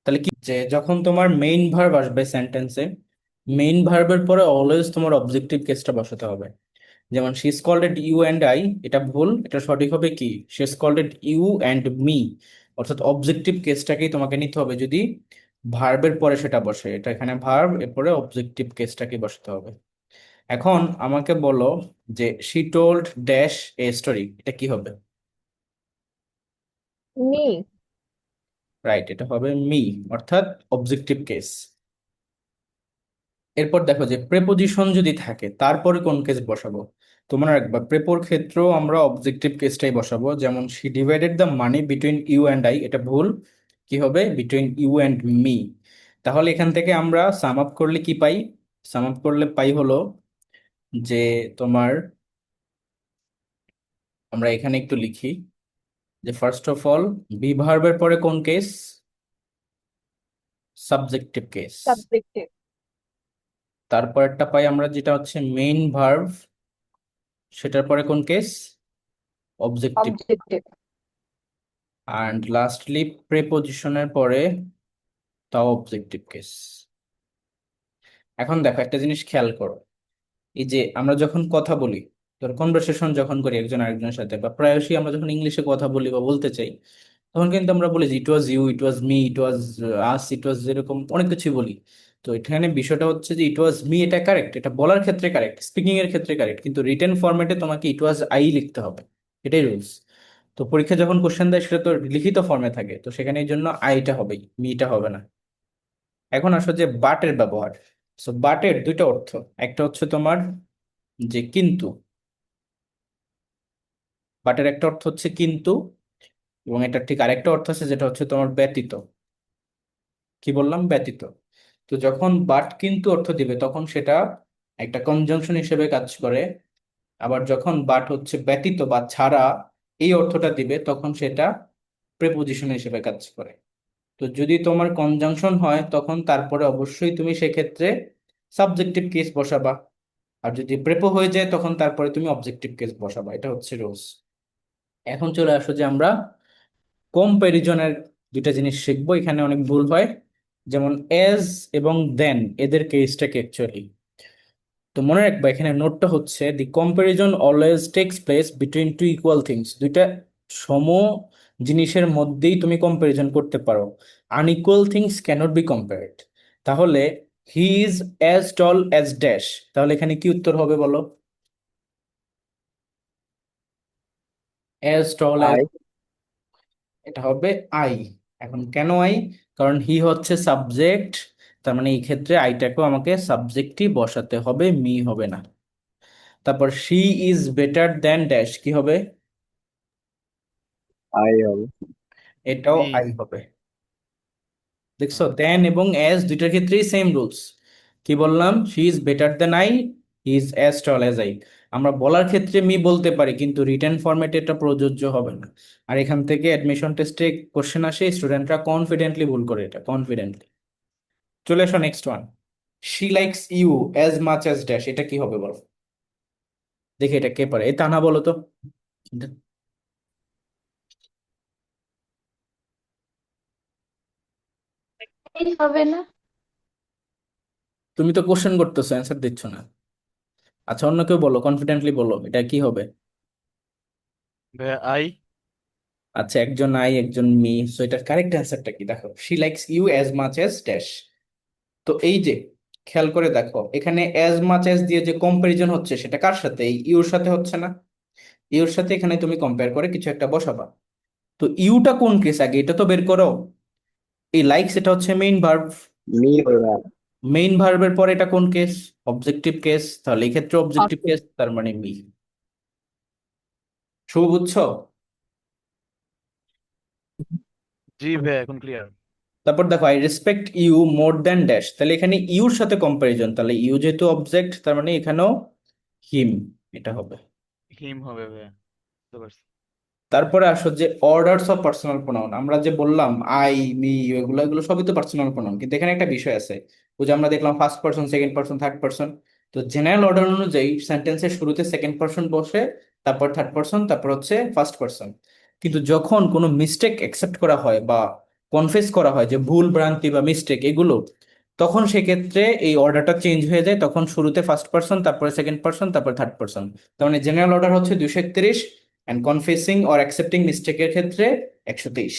তাহলে কি যে যখন তোমার মেইন ভার্ব আসবে সেন্টেন্সে, মেইন ভার্বের পরে অলওয়েজ তোমার অবজেক্টিভ কেসটা বসাতে হবে। যেমন শি স্কল্ডেড ইউ অ্যান্ড আই, এটা ভুল, এটা সঠিক হবে কি শি স্কল্ডেড ইউ অ্যান্ড মি। অর্থাৎ অবজেক্টিভ কেসটাকেই তোমাকে নিতে হবে যদি ভার্বের পরে সেটা বসে। এটা এখানে ভার্ব, এরপরে অবজেক্টিভ কেসটাকে বসাতে হবে। এখন আমাকে বলো যে she told dash a story, এটা কি হবে? মি। রাইট, এটা হবে মি, অর্থাৎ অবজেক্টিভ কেস। এরপর দেখো যে প্রেপোজিশন যদি থাকে তারপরে কোন কেস বসাবো। তোমরা একবার প্রেপোর ক্ষেত্রেও আমরা অবজেক্টিভ কেসটাই বসাবো। যেমন she divided the money between you and I, এটা ভুল। কি হবে? Between you and me. তাহলে এখান থেকে আমরা সাম আপ করলে কি পাই? সাম আপ করলে পাই হলো যে তোমার, আমরা এখানে একটু লিখি যে ফার্স্ট অফ অল বি ভার্বের পরে কোন কেস? Subjective case. সাবজেক্টিভ। তারপরেরটা পাই আমরা যেটা হচ্ছে মেইন ভার্ব, সেটার পরে কোন case? Objective. Objective. And lastly প্রেপোজিশনের পরে তাও অবজেক্টিভ কেস। এখন দেখো একটা জিনিস খেয়াল করো, এই যে আমরা যখন কথা বলি, ধর কনভারসেশন যখন করি একজন আরেকজনের সাথে, বা প্রায়শই আমরা যখন ইংলিশে কথা বলি বা বলতে চাই, তখন কিন্তু আমরা বলি যে ইট ওয়াজ ইউ, ইট ওয়াজ মি, ইট ওয়াজ আস, ইট ওয়াজ, এরকম অনেক কিছুই বলি। তো এখানে বিষয়টা হচ্ছে যে ইট ওয়াজ মি, এটা কারেক্ট, এটা বলার ক্ষেত্রে কারেক্ট, স্পিকিং এর ক্ষেত্রে কারেক্ট, কিন্তু রিটেন ফরম্যাটে তোমাকে ইট ওয়াজ আই লিখতে হবে, এটাই রুলস। তো পরীক্ষা যখন কোশ্চেন দেয় সেটা তো লিখিত ফর্মে থাকে, তো সেখানে এই জন্য আইটা হবেই, মিটা হবে না। এখন আসো যে বাটের ব্যবহার। সো বাটের দুইটা অর্থ, একটা হচ্ছে তোমার যে কিন্তু, বাটের একটা অর্থ হচ্ছে কিন্তু, এবং এটা ঠিক আরেকটা অর্থ আছে যেটা হচ্ছে তোমার ব্যতীত। কি বললাম? ব্যতীত। তো যখন বাট কিন্তু অর্থ দিবে তখন সেটা একটা কনজাংশন হিসেবে কাজ করে। আবার যখন বাট হচ্ছে ব্যতীত বা ছাড়া এই অর্থটা দিবে তখন সেটা প্রেপোজিশন হিসেবে কাজ করে। তো যদি তোমার কনজাংশন হয় তখন তারপরে অবশ্যই তুমি সেক্ষেত্রে সাবজেক্টিভ কেস বসাবা। আর যদি প্রেপো হয়ে যায় তখন তারপরে তুমি অবজেক্টিভ কেস বসাবা। এটা হচ্ছে রুলস। এখন চলে আসো যে আমরা কম্প্যারিজনের দুইটা জিনিস শিখবো। এখানে অনেক ভুল হয়, যেমন এজ এবং দেন, এদের কেসটা কি অ্যাকচুয়ালি। তো মনে রাখবা এখানে নোটটা হচ্ছে the comparison always takes place between two equal things. দুইটা সম জিনিসের মধ্যেই তুমি কম্প্যারিজন করতে পারো। Unequal things cannot be compared. তাহলে he is as tall as dash, তাহলে এখানে কি উত্তর হবে বলো? As tall as, I. এটা হবে আই। এখন কেন আই? কারণ হি হচ্ছে সাবজেক্ট, তার মানে এই ক্ষেত্রে আইটাকেও আমাকে সাবজেক্টই বসাতে হবে, মি হবে না। তারপর she is better than dash, কি হবে? আই হবে। এটাও মি। আই হবে। দেখছো, দেন এবং অ্যাজ দুইটার ক্ষেত্রেই সেম রুলস। কি বললাম? She is better than I, he is as tall as I. আমরা বলার ক্ষেত্রে মি বলতে পারি কিন্তু রিটেন ফরম্যাটে এটা প্রযোজ্য হবে না। আর এখান থেকে অ্যাডমিশন টেস্টে কোশ্চেন আসে, স্টুডেন্টরা কনফিডেন্টলি ভুল করে এটা, কনফিডেন্টলি। চলে আসো next one. She likes you as much as dash, এটা কি হবে বলো? দেখি এটা কে পারে, এই তানা বলো তো। এই হবে না। তুমি তো কোশ্চেন করতেছো, অ্যান্সার দিচ্ছ না। আচ্ছা অন্য কেউ বলো, কনফিডেন্টলি বলো এটা কি হবে। ভাইয়া আই। আচ্ছা একজন আই একজন মি, সো এটার কারেক্ট অ্যান্সারটা কি দেখো, she likes you as much as dash. তো এই যে খেয়াল করে দেখো এখানে অ্যাজ মাচ অ্যাজ দিয়ে যে কম্পারিজন হচ্ছে সেটা কার সাথে? এই ইউর সাথে হচ্ছে না? ইউর সাথে এখানে তুমি কম্পেয়ার করে কিছু একটা বসাবা। তো ইউটা কোন কেস আগে এটা তো বের করো। এই লাইকস এটা হচ্ছে মেইন ভার্ব, মি হবে না। মেইন ভার্বের পরে এটা কোন কেস? অবজেক্টিভ কেস, তাহলে এই ক্ষেত্রে অবজেক্টিভ কেস, তার মানে মি। শুভ বুঝছো? জি ভাইয়া এখন ক্লিয়ার। তারপর দেখো I respect you more than dash, তাহলে এখানে ইউর সাথে কম্পারিজন, তাহলে ইউ যেহেতু অবজেক্ট তার মানে এখানেও হিম, এটা হবে। হিম হবে ভাইয়া, বুঝতে পারছি। তারপরে আসো যে অর্ডারস অফ পার্সোনাল প্রোনাউন, আমরা যে বললাম আই মি এগুলো এগুলো সবই তো পার্সোনাল প্রোনাউন, কিন্তু এখানে একটা বিষয় আছে। ওই যে আমরা দেখলাম first person, second person, third person. তো জেনারেল অর্ডার অনুযায়ী সেন্টেন্সের শুরুতে সেকেন্ড পারসন বসে, তারপর থার্ড পারসন, তারপর হচ্ছে ফার্স্ট পারসন। কিন্তু যখন কোনো মিস্টেক অ্যাকসেপ্ট করা হয় বা কনফেস করা হয় যে ভুল ভ্রান্তি বা মিস্টেক এগুলো, তখন সেক্ষেত্রে এই অর্ডারটা চেঞ্জ হয়ে যায়, তখন শুরুতে ফার্স্ট পারসন, তারপরে সেকেন্ড পারসন, তারপর থার্ড পারসন। তার মানে জেনারেল অর্ডার হচ্ছে 231, অ্যান্ড কনফেসিং অর অ্যাকসেপ্টিং মিস্টেকের ক্ষেত্রে 123।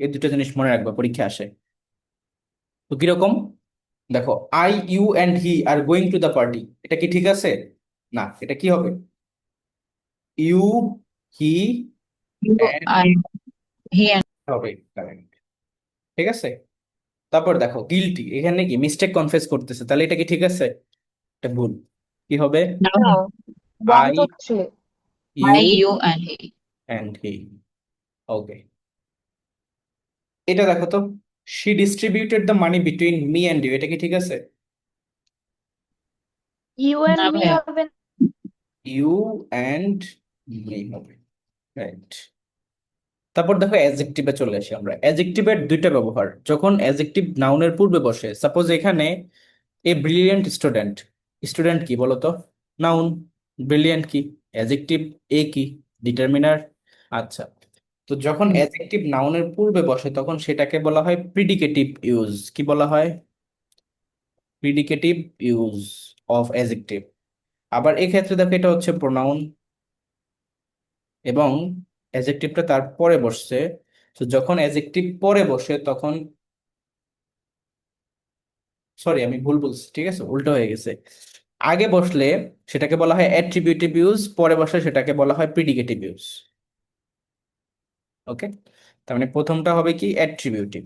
এই দুটো জিনিস মনে রাখবা, পরীক্ষা আসে। তো কিরকম দেখো, I you and he are going to the party, এটা কি ঠিক আছে? না, এটা কি হবে? You, he You and and he and হবে, correct। ঠিক আছে। তারপর দেখো গিলটি, এখানে কি মিস্টেক কনফেস করতেছে, তাহলে এটা কি ঠিক আছে? এটা ভুল। কি হবে? now আই বন্ধ হচ্ছে। You I, you and he. And he. Okay, এটা দেখো তো, she distributed the money between me and you, এটা কি ঠিক আছে? ইউ এন্ড না মি ভাইয়া, হবে না। ইউ অ্যান্ড মি হবে, রাইট। তারপর দেখো অ্যাডজেক্টিভে চলে আসি আমরা। অ্যাডজেক্টিভের দুইটা ব্যবহার, যখন অ্যাডজেক্টিভ নাউনের পূর্বে বসে, সাপোজ এখানে এ ব্রিলিয়েন্ট স্টুডেন্ট, স্টুডেন্ট কি বলতো? নাউন। ব্রিলিয়েন্ট কি? অ্যাডজেক্টিভ। এ কি? ডিটারমিনার। আচ্ছা, তো যখন অ্যাডজেক্টিভ নাউনের পূর্বে বসে তখন সেটাকে বলা হয় প্রিডিকেটিভ ইউজ। কি বলা হয়? Predicative use of adjective. আবার এক্ষেত্রে দেখো এটা হচ্ছে প্রোনাউন এবং অ্যাডজেক্টিভটা তার পরে বসছে। তো যখন অ্যাডজেক্টিভ পরে বসে তখন, সরি আমি ভুল বলছি, ঠিক আছে উল্টো হয়ে গেছে। আগে বসলে সেটাকে বলা হয় অ্যাট্রিবিউটিভ ইউজ, পরে বসলে সেটাকে বলা হয় প্রিডিকেটিভ ইউজ। ওকে, তার মানে প্রথমটা হবে কি অ্যাট্রিবিউটিভ,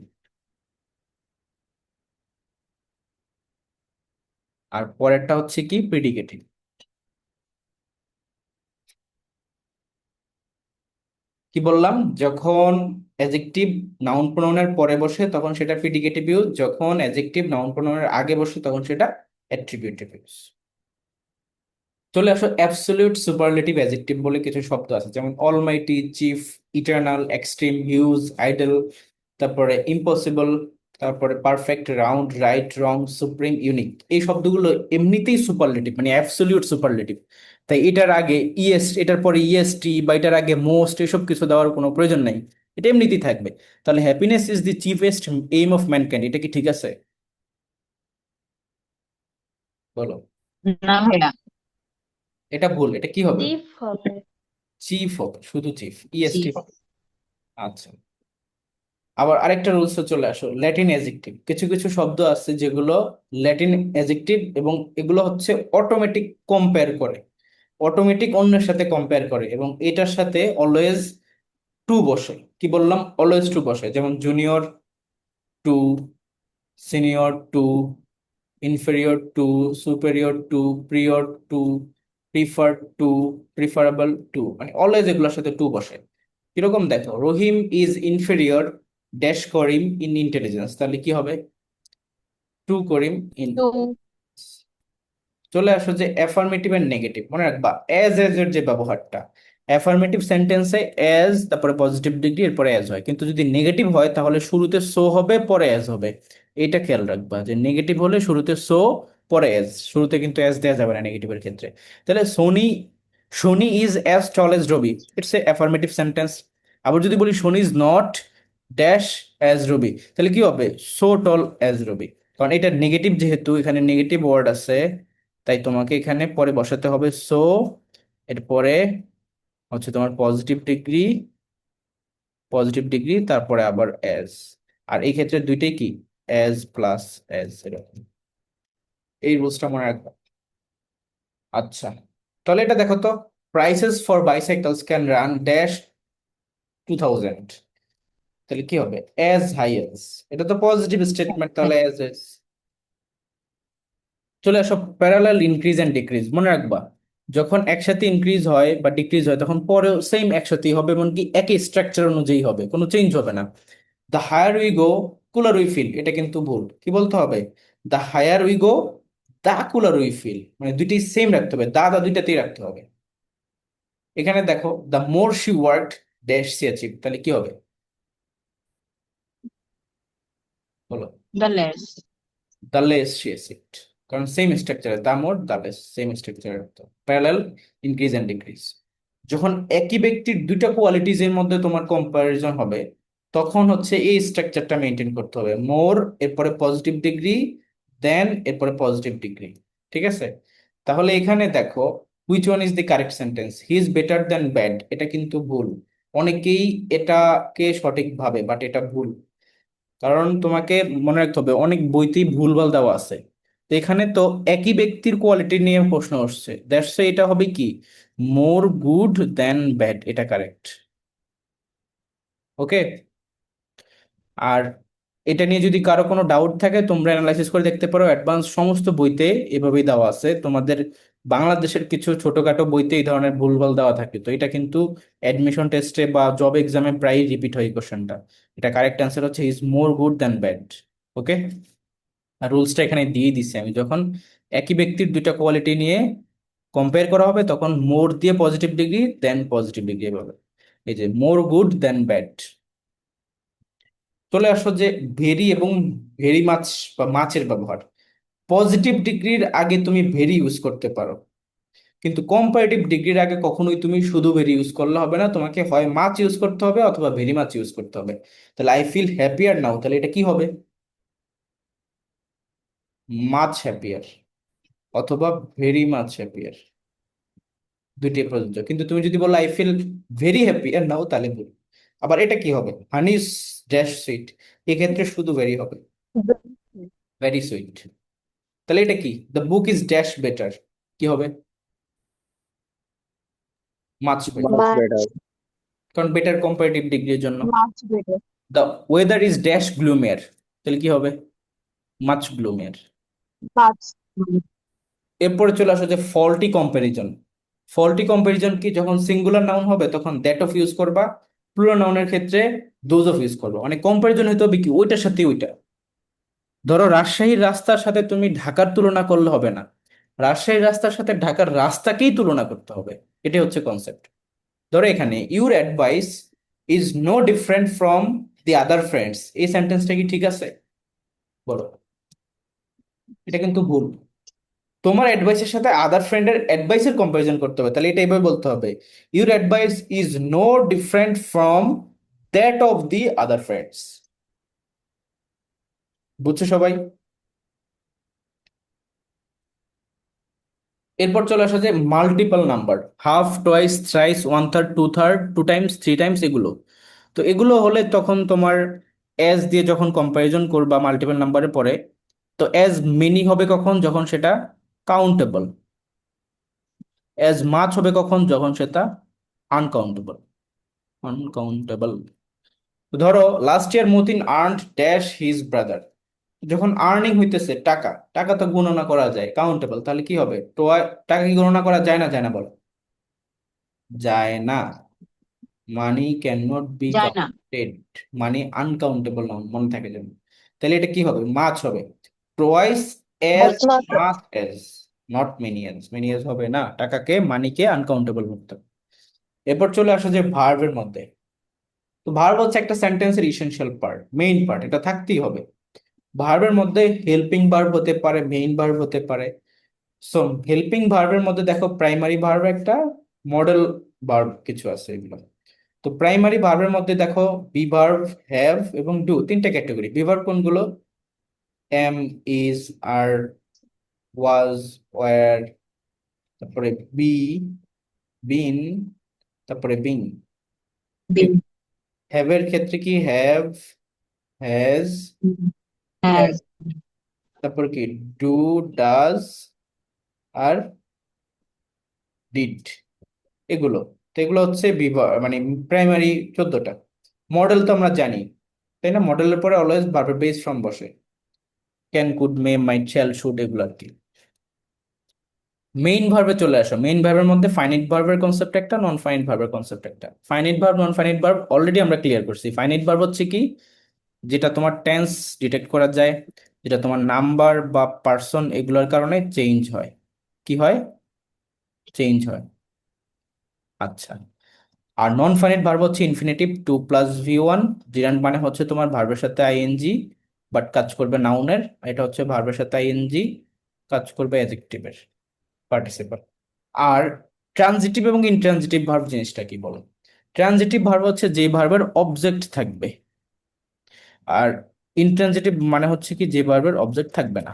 আর পরেরটা হচ্ছে কি প্রিডিকেটিভ। কি বললাম? যখন অ্যাজেক্টিভ নাউন প্রোনাউনের পরে বসে তখন সেটা প্রিডিকেটিভ ইউজ, যখন অ্যাজেক্টিভ নাউন প্রোনাউনের আগে বসে তখন সেটা অ্যাট্রিবিউটিভ ইউজ। চলে আসো অ্যাবসলিউট সুপারলেটিভ অ্যাজেক্টিভ বলে কিছু শব্দ আছে, যেমন almighty, chief, eternal, extreme, huge, ideal, তারপরে ইম্পসিবল, তারপরে perfect, round, right, wrong, supreme, unique. এই শব্দগুলো এমনিতেই সুপারলেটিভ, মানে অ্যাবসলিউট সুপারলেটিভ। তাই এটার আগে এটার পরে ইএসটি বা এটার আগে মোস্ট এসব কিছু দেওয়ার কোনো প্রয়োজন নাই, এটা এমনিতেই থাকবে। তাহলে happiness is the chiefest aim of mankind, এটা কি ঠিক আছে? বলো। না ভাইয়া, এটা ভুল, এটা কি হবে? চিফ হবে। চিফ হবে, শুধু চিফ, জি। ইএসটি হবে। আচ্ছা, আবার আরেকটা রুলসে চলে আসো, ল্যাটিন অ্যাজেক্টিভ। কিছু কিছু শব্দ আছে যেগুলো ল্যাটিন অ্যাজেক্টিভ এবং এগুলো হচ্ছে অটোমেটিক কম্পেয়ার করে, অটোমেটিক অন্যের সাথে কম্পেয়ার করে এবং এটার সাথে অলওয়েজ টু বসে। কি বললাম? অলওয়েজ টু বসে, যেমন junior to, senior to, inferior to, superior to, prior to, prefer to, preferable to, মানে অলওয়েজ এগুলোর সাথে টু বসে। কিরকম দেখো, Rahim is inferior dash Karim in intelligence, তাহলে কি হবে? To Karim in. টু। চলে আসো যে অ্যাফার্মেটিভ এন্ড নেগেটিভ, মনে রাখবা এজ এর যে ব্যবহারটা, অ্যাফার্মেটিভ সেন্টেন্সে এজ তারপরে পজিটিভ ডিগ্রি এরপরে এজ হয়, কিন্তু যদি নেগেটিভ হয় তাহলে শুরুতে সো হবে পরে এজ হবে। এটা খেয়াল রাখবা যে নেগেটিভ হলে শুরুতে সো পরে এজ, শুরুতে কিন্তু এজ দেওয়া যাবে না নেগেটিভের ক্ষেত্রে। তাহলে Soni is as tall as Robi, it's a affirmative sentence. আবার যদি বলি Soni is not dash as Robi, তাহলে কি হবে? So tall as Robi. কারণ এটা নেগেটিভ, যেহেতু এখানে নেগেটিভ ওয়ার্ড আছে তাই তোমাকে এখানে পরে বসাতে হবে সো, এরপরে হচ্ছে তোমার পজিটিভ ডিগ্রি তারপরে আবার এজ। আর এই ক্ষেত্রে দুইটাই কি, এজ প্লাস এজ, এরকম। এই রুলসটা মনে রাখবে। আচ্ছা, তাহলে এটা দেখো তো, prices for bicycles can run dash 2000, তাহলে কি হবে? এজ হাই এজ, এটা তো পজিটিভ স্টেটমেন্ট, তাহলে এজ এজ। চলে আসো প্যারালাল ইনক্রিজ এন্ড ডিক্রিজ, মনে রাখবা যখন একসাথে ইনক্রিজ হয় বা ডিক্রিজ হয় তখন পরেও সেম একসাথেই হবে, এমনকি একই স্ট্রাকচার অনুযায়ী হবে, কোনো চেঞ্জ হবে না। The higher we go cooler we feel, এটা কিন্তু ভুল। কি বলতে হবে? The higher we go the cooler we feel, মানে দুইটাই সেম রাখতে হবে, দা দুইটাতেই রাখতে হবে। এখানে দেখো the more she worked dash she achieve, তাহলে কি হবে? বলো। The less. The less she achieved, কারণ সেম স্ট্রাকচারে, the more the less same স্ট্রাকচারে রাখতে হবে। প্যারালাল ইনক্রিজ এন্ড ডিক্রিজ, যখন একই ব্যক্তির দুইটা কোয়ালিটিজ এর মধ্যে তোমার কম্পারিজন হবে তখন হচ্ছে এই স্ট্রাকচারটা মেনটেন করতে হবে, মোর এরপরে পজিটিভ ডিগ্রি দেন এরপরে পজিটিভ ডিগ্রি। ঠিক আছে? তাহলে এখানে দেখো which one is the correct sentence, he is better than bad, এটা কিন্তু ভুল। অনেকেই এটাকে সঠিক ভাবে, বাট এটা ভুল। কারণ তোমাকে মনে রাখতে হবে অনেক বইতেই ভুলভাল দেওয়া আছে। তো এখানে তো একই ব্যক্তির কোয়ালিটি নিয়ে প্রশ্ন আসছে, দ্যাটস এটা হবে কি, মোর গুড দেন ব্যাড, এটা কারেক্ট। ওকে। আর এটা নিয়ে যদি কারো কোনো ডাউট থাকে তোমরা অ্যানালাইসিস করে দেখতে পারো, অ্যাডভান্স সমস্ত বইতে এভাবেই দেওয়া আছে। তোমাদের বাংলাদেশের কিছু ছোটখাটো বইতে এই ধরনের ভুলভাল দেওয়া থাকে, তো এটা কিন্তু অ্যাডমিশন টেস্টে বা জব এক্সামে প্রায়ই রিপিট হয় এই কোশ্চেনটা। এটা কারেক্ট অ্যান্সার হচ্ছে is more good than bad. Okay. আর রুলসটা এখানে দিয়ে দিছি আমি, যখন একই ব্যক্তির দুইটা কোয়ালিটি নিয়ে কম্পেয়ার করা হবে তখন মোর দিয়ে পজিটিভ ডিগ্রি দেন পজিটিভ ডিগ্রি এভাবে, এই যে মোর গুড দেন ব্যাড। চলে আসো যে ভেরি এবং ভেরি মাছ বা মাছের ব্যবহার। পজিটিভ ডিগ্রির আগে তুমি ভেরি ইউজ করতে পারো, কিন্তু কম্পারেটিভ ডিগ্রির আগে কখনোই তুমি শুধু ভেরি ইউজ করলে হবে না, তোমাকে হয় মাছ ইউজ করতে হবে অথবা ভেরি মাছ ইউজ করতে হবে। তাহলে আই ফিল হ্যাপিয়ার নাও, তাহলে এটা কি হবে? মাছ হ্যাপিয়ার অথবা ভেরি মাছ হ্যাপিয়ার, দুইটাই প্রযোজ্য। কিন্তু তুমি যদি বলো আই ফিল ভেরি হ্যাপিয়ার নাও, তাহলে ভুল। আবার এটা কি হবে? হানি ড্যাশ সুইট, এক্ষেত্রে শুধু ভেরি হবে, ভেরি সুইট। তাহলে এটা কি? The book is dash better, কি হবে? Much better, much much. Better. কারণ বেটার কম্পারেটিভ ডিগ্রির জন্য। Much better. The weather is dash gloomier, তাহলে কি হবে? Much gloomier. মাছ। এরপরে চলে আসো যে ফল্টি কম্পারিজন। ফল্টি কম্পারিজন কি? যখন সিঙ্গুলার নাউন হবে তখন দ্যাট অফ ইউজ করবা, প্লুরাল নাউনের ক্ষেত্রে দোজ অফ ইউজ করবো, মানে কম্পারিজন হইতে হবে কি ওইটার সাথে ওইটা। ধরো রাজশাহীর রাস্তার সাথে তুমি ঢাকার তুলনা করলে হবে না, রাজশাহীর রাস্তার সাথে ঢাকার রাস্তাকেই তুলনা করতে হবে। এটাই হচ্ছে কনসেপ্ট। ধরো এখানে your advice is no different from the other friends, এই সেন্টেন্সটা কি ঠিক আছে বলো? এটা কিন্তু ভুল। তোমার অ্যাডভাইসের সাথে আদার ফ্রেন্ডের অ্যাডভাইসের কম্পারিজন করতে হবে, তাহলে এটা এভাবে বলতে হবে, your advice is no different from that of the other friends. বুঝছো সবাই? এরপর চলে আসা যে multiple number, half, twice, thrice, one third, two third, two times, three times, এগুলো। তো এগুলো হলে তখন তোমার অ্যাজ দিয়ে যখন কম্পারিজন করবা মাল্টিপল নাম্বারের পরে, তো অ্যাজ মেনি হবে কখন? যখন সেটা কাউন্টেবল। অ্যাজ মাচ হবে কখন? যখন সেটা আনকাউন্টেবল। আনকাউন্টেবল। ধরো last year Matin earned dash his brother, যখন আর্নিং হইতেছে টাকা, টাকা তো গণনা করা যায়, কাউন্টেবল, তাহলে কি হবে? টাকা কি গণনা করা যায় না যায় না বলো? যায় না। মানি ক্যান নট বি যায় না। কাউন্টেড, মানি আনকাউন্টেবল নাউন, মনে থাকে যেন। তাহলে এটা কি হবে? মাছ হবে। Twice as as much much as, not many as. Many as হবে না, টাকাকে মানিকে আনকাউন্টেবল করতে হবে। এরপর চলে আসো যে ভার্বের মধ্যে। তো ভার্ব হচ্ছে একটা সেন্টেন্সের ইসেনশিয়াল পার্ট, মেইন পার্ট, এটা থাকতেই হবে। ভার্বের মধ্যে হেল্পিং ভার্ব হতে পারে, মেইন ভার্ব হতে পারে। সো হেল্পিং ভার্বের মধ্যে দেখো প্রাইমারি ভার্ব একটা, মডেল ভার্ব কিছু আছে এগুলো। তো প্রাইমারি ভার্বের মধ্যে দেখো বি ভার্ব, হ্যাভ এবং ডু, তিনটা ক্যাটাগরি। বি ভার্ব কোনগুলো? Am, is, are, was, were, তারপরে বি, বিন, তারপরে বিং। বিন, হ্যাভ এর ক্ষেত্রে কি? হ্যাভ, হ্যাজ, হ্যাজ, তারপর কি? ডু, ডাজ, আর ডিড, এগুলো। তো এগুলো হচ্ছে মানে প্রাইমারি 14টা। মডেল তো আমরা জানি, তাই না? মডেলের পরে অলওয়েজ ভার্বের বেস ফর্ম বসে, can, could, may, might, shall, should, এগুলো আর কি। মেইন ভার্বে চলে আসো। মেইন ভার্বের মধ্যে ফাইনাইট ভার্বের কনসেপ্ট একটা, নন ফাইনাইট ভার্বের কনসেপ্ট একটা। Finite verb, non finite verb already আমরা ক্লিয়ার করছি। ফাইনাইট ভার্ব হচ্ছে কি? যেটা তোমার টেন্স ডিটেক্ট করা যায়, যেটা তোমার নাম্বার বা পার্সন এগুলোর কারণে চেঞ্জ হয়। কি হয়? চেঞ্জ হয়। আচ্ছা। আর নন ফাইনাইট ভার্ব হচ্ছে infinitive, to plus V one, gerund মানে হচ্ছে তোমার ভার্বের সাথে আইএনজি বাট কাজ করবে নাউনের। এটা হচ্ছে ভার্বের সাথে আইএনজি, কাজ করবে অ্যাডজেক্টিভের পার্টিসিপল। আর ট্রানজিটিভ এবং ইনট্রানজিটিভ ভার্ব জিনিসটা কি বলো? ট্রানজিটিভ ভার্ব হচ্ছে যে ভার্বের অবজেক্ট থাকবে, আর ইনট্রানজিটিভ মানে হচ্ছে কি যে ভার্বের অবজেক্ট থাকবে না।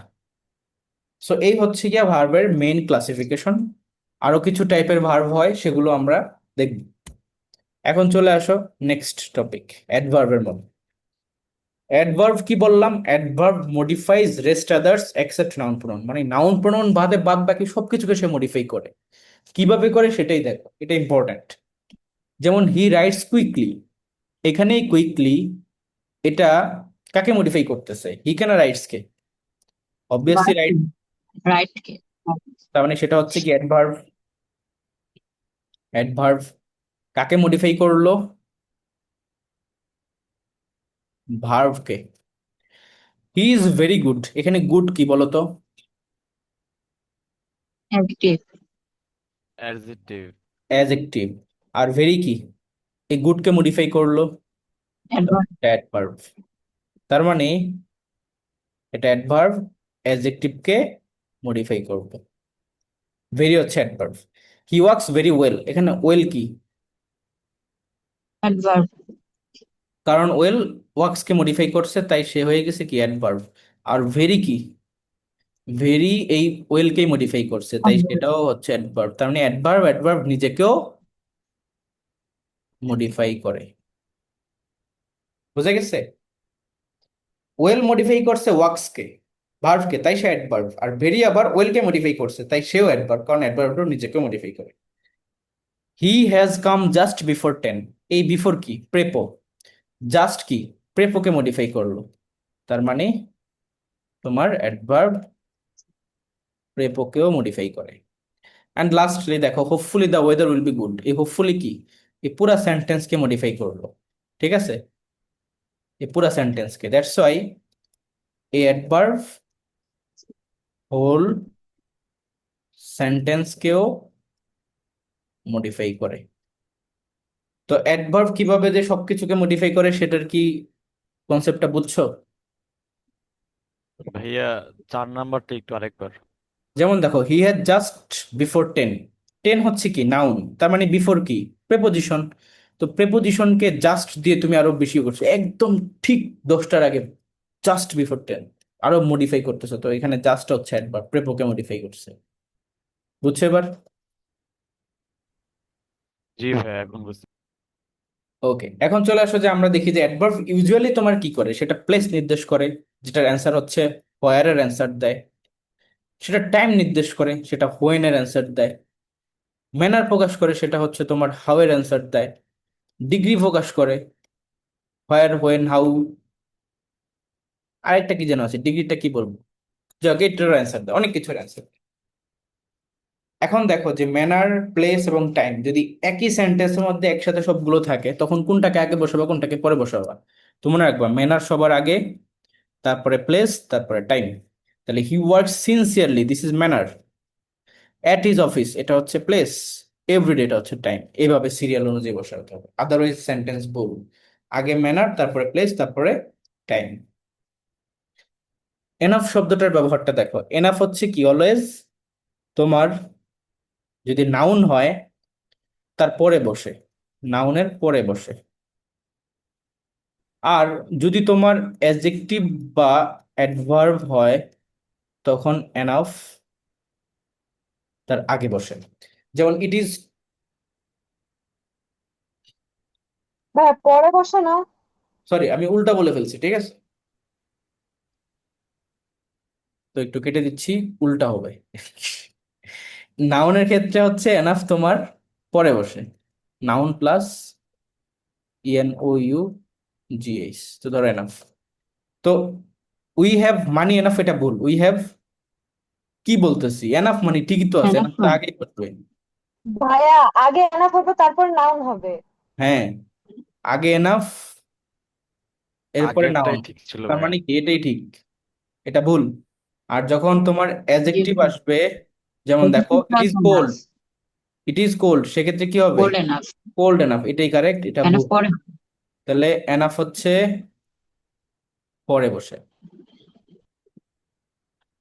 সো এই হচ্ছে গিয়া ভার্বের মেইন ক্লাসিফিকেশন। আরো কিছু টাইপের ভার্ব হয়, সেগুলো আমরা দেখব। এখন চলে আসো নেক্সট টপিক, অ্যাডভার্বের মধ্যে। অ্যাডভার্ব কি বললাম? Adverb modifies rest others except noun pronoun, মানে নাউন প্রোনাউন বাদে বাদ বাকি সবকিছুকে সে মডিফাই করে। কিভাবে করে সেটাই দেখো, এটা ইম্পর্ট্যান্ট। যেমন হি রাইটস কুইকলি, এখানে কুইকলি এটা কাকে মডিফাই করতেছে? হি কেন রাইটস কে? Obviously write. রাইট কে। তার মানে সেটা হচ্ছে কি অ্যাডভার্ব। অ্যাডভার্ব কাকে মডিফাই করলো? ভার্ব কে। হি ইজ ভেরি গুড, এখানে গুড কি বলতো? Adjective, adjective. অ্যাডজেক্টিভ। আর ভেরি কি? এই গুড কে মডিফাই করলো অ্যাডভার্ব, অ্যাডভার্ব। তার মানে এটা অ্যাডভার্ব অ্যাডজেক্টিভ কে মডিফাই করবে। ভেরি হচ্ছে adverb. He works very well, এখানে ওয়েল কি? অ্যাডভার্ব, কারণ ওয়েল ওয়ার্কস কে মডিফাই করছে, তাই সে হয়ে গেছে কি? অ্যাডভার্ব। আর ভেরি কি? ভেরি এই ওয়েল কেই মডিফাই করছে, তাই সেটাও হচ্ছে অ্যাডভার্ব। তার মানে অ্যাডভার্ব অ্যাডভার্ব নিজেকেও মডিফাই করে। বুঝা গেছে? ওয়েল মডিফাই করছে ওয়ার্কস কে, ভার্ব কে, তাই সে অ্যাডভার্ব। আর ভেরি আবার ওয়েল কে মডিফাই করছে, তাই সেও অ্যাডভার্ব, কারণ অ্যাডভার্বটাও নিজেকে মডিফাই করে। He has come just before 10, এই বিফোর কি? প্রেপো। জাস্ট কি? প্রেপোকে মডিফাই করলো। তার মানে তোমার অ্যাডভার্ব প্রেপোকেও মডিফাই করে। অ্যান্ড লাস্টলি দেখো hopefully the weather will be good, এই হোপফুলি কি? এই পুরা সেন্টেন্সকে মডিফাই করলো, ঠিক আছে, এই পুরা সেন্টেন্সকে। That's why a adverb whole সেন্টেন্সকেও মডিফাই করে। তো অ্যাডভার্ব কিভাবে যে সবকিছুকে মডিফাই করে সেটার কি কনসেপ্টটা বুঝছো? ভাইয়া 4 নাম্বারটা একটু আরেকবার। যেমন দেখো, হি হ্যাড জাস্ট বিফোর 10। 10 হচ্ছে কি নাউন, তার মানে বিফোর কি প্রেপোজিশন। তো প্রেপোজিশনকে জাস্ট দিয়ে তুমি আরো বেশি করছো, একদম ঠিক 10টার আগে, জাস্ট বিফোর 10 আরো মডিফাই করতেছো। তো এখানে জাস্ট হচ্ছে একবার প্রেপোকে মডিফাই করছে, বুঝছো এবার? জি ভাইয়া, এখন বুঝতে। ওকে, এখন চলে আসো যে আমরা দেখি যে অ্যাডভার্ব ইউজুয়ালি তোমার কি করে, সেটা প্লেস নির্দেশ করে, যেটার অ্যান্সার হচ্ছে হোয়ার এর অ্যান্সার দেয়। সেটা টাইম নির্দেশ করে, সেটা হোয়েন এর অ্যান্সার দেয়। ম্যানার প্রকাশ করে, সেটা হচ্ছে তোমার হাউ এর অ্যান্সার দেয়। ডিগ্রি প্রকাশ করে, হোয়ার, হোয়েন, হাউ। আরেকটা কি যেন আছে, ডিগ্রিটা কি বলবো, যাকে এটার অ্যান্সার দেয়, অনেক কিছুর অ্যান্সার। এখন দেখো যে ম্যানার, প্লেস এবং টাইম যদি একই সেন্টেন্সের মধ্যে একসাথে সবগুলো থাকে, তখন কোনটাকে আগে বসাবা কোনটাকে পরে বসাবা? তো মনে রাখবা, ম্যানার সবার আগে, তারপরে প্লেস, তারপরে টাইম। তাহলে he work sincerely, this is manner. At his office, এটা হচ্ছে প্লেস। এভরিডে, এটা হচ্ছে টাইম। এইভাবে সিরিয়াল অনুযায়ী বসাতে হবে, আদারওয়াইজ সেন্টেন্স ভুল। আগে ম্যানার, তারপরে প্লেস, তারপরে টাইম। এনাফ শব্দটার ব্যবহারটা দেখো, এনাফ হচ্ছে কি অলওয়েজ তোমার যদি নাউন হয় তার পরে বসে, নাউনের পরে বসে। আর যদি তোমার অ্যাডজেক্টিভ বা অ্যাডভার্ব হয় তখন এনাফ তার আগে বসে। যেমন ইট ইজ, ভাইয়া পরে বসে না। সরি আমি উল্টা বলে ফেলছি, ঠিক আছে, তো একটু কেটে দিচ্ছি, উল্টা হবে। নাউনের ক্ষেত্রে হচ্ছে এনাফ তোমার পরে বসে, নাউন প্লাস ENOUGH, তো ধরো এনাফ। তো উই হ্যাভ মানি এনাফ, এটা ভুল। উই হ্যাভ কি বলতেছি, এনাফ মানি ঠিকই তো আছে, এনাফ এনাফ তো মানে আগেই বসবে। ভাইয়া আগে এনাফ হবে তারপর নাউন হবে। হ্যাঁ, আগে এনাফ, এরপরে নাউন। আগেরটাই ঠিক ছিল তার ভাইয়া। মানে কি এটাই ঠিক, এটা ভুল। আর যখন তোমার অ্যাডজেক্টিভ আসবে, যেমন দেখো it plus is cold, enough, it is cold, সেক্ষেত্রে কি হবে? Cold enough. কোল্ড এনাফ, এটাই কারেক্ট, এটা এনাফ ভুল। পরে। তাহলে এনাফ হচ্ছে পরে বসে।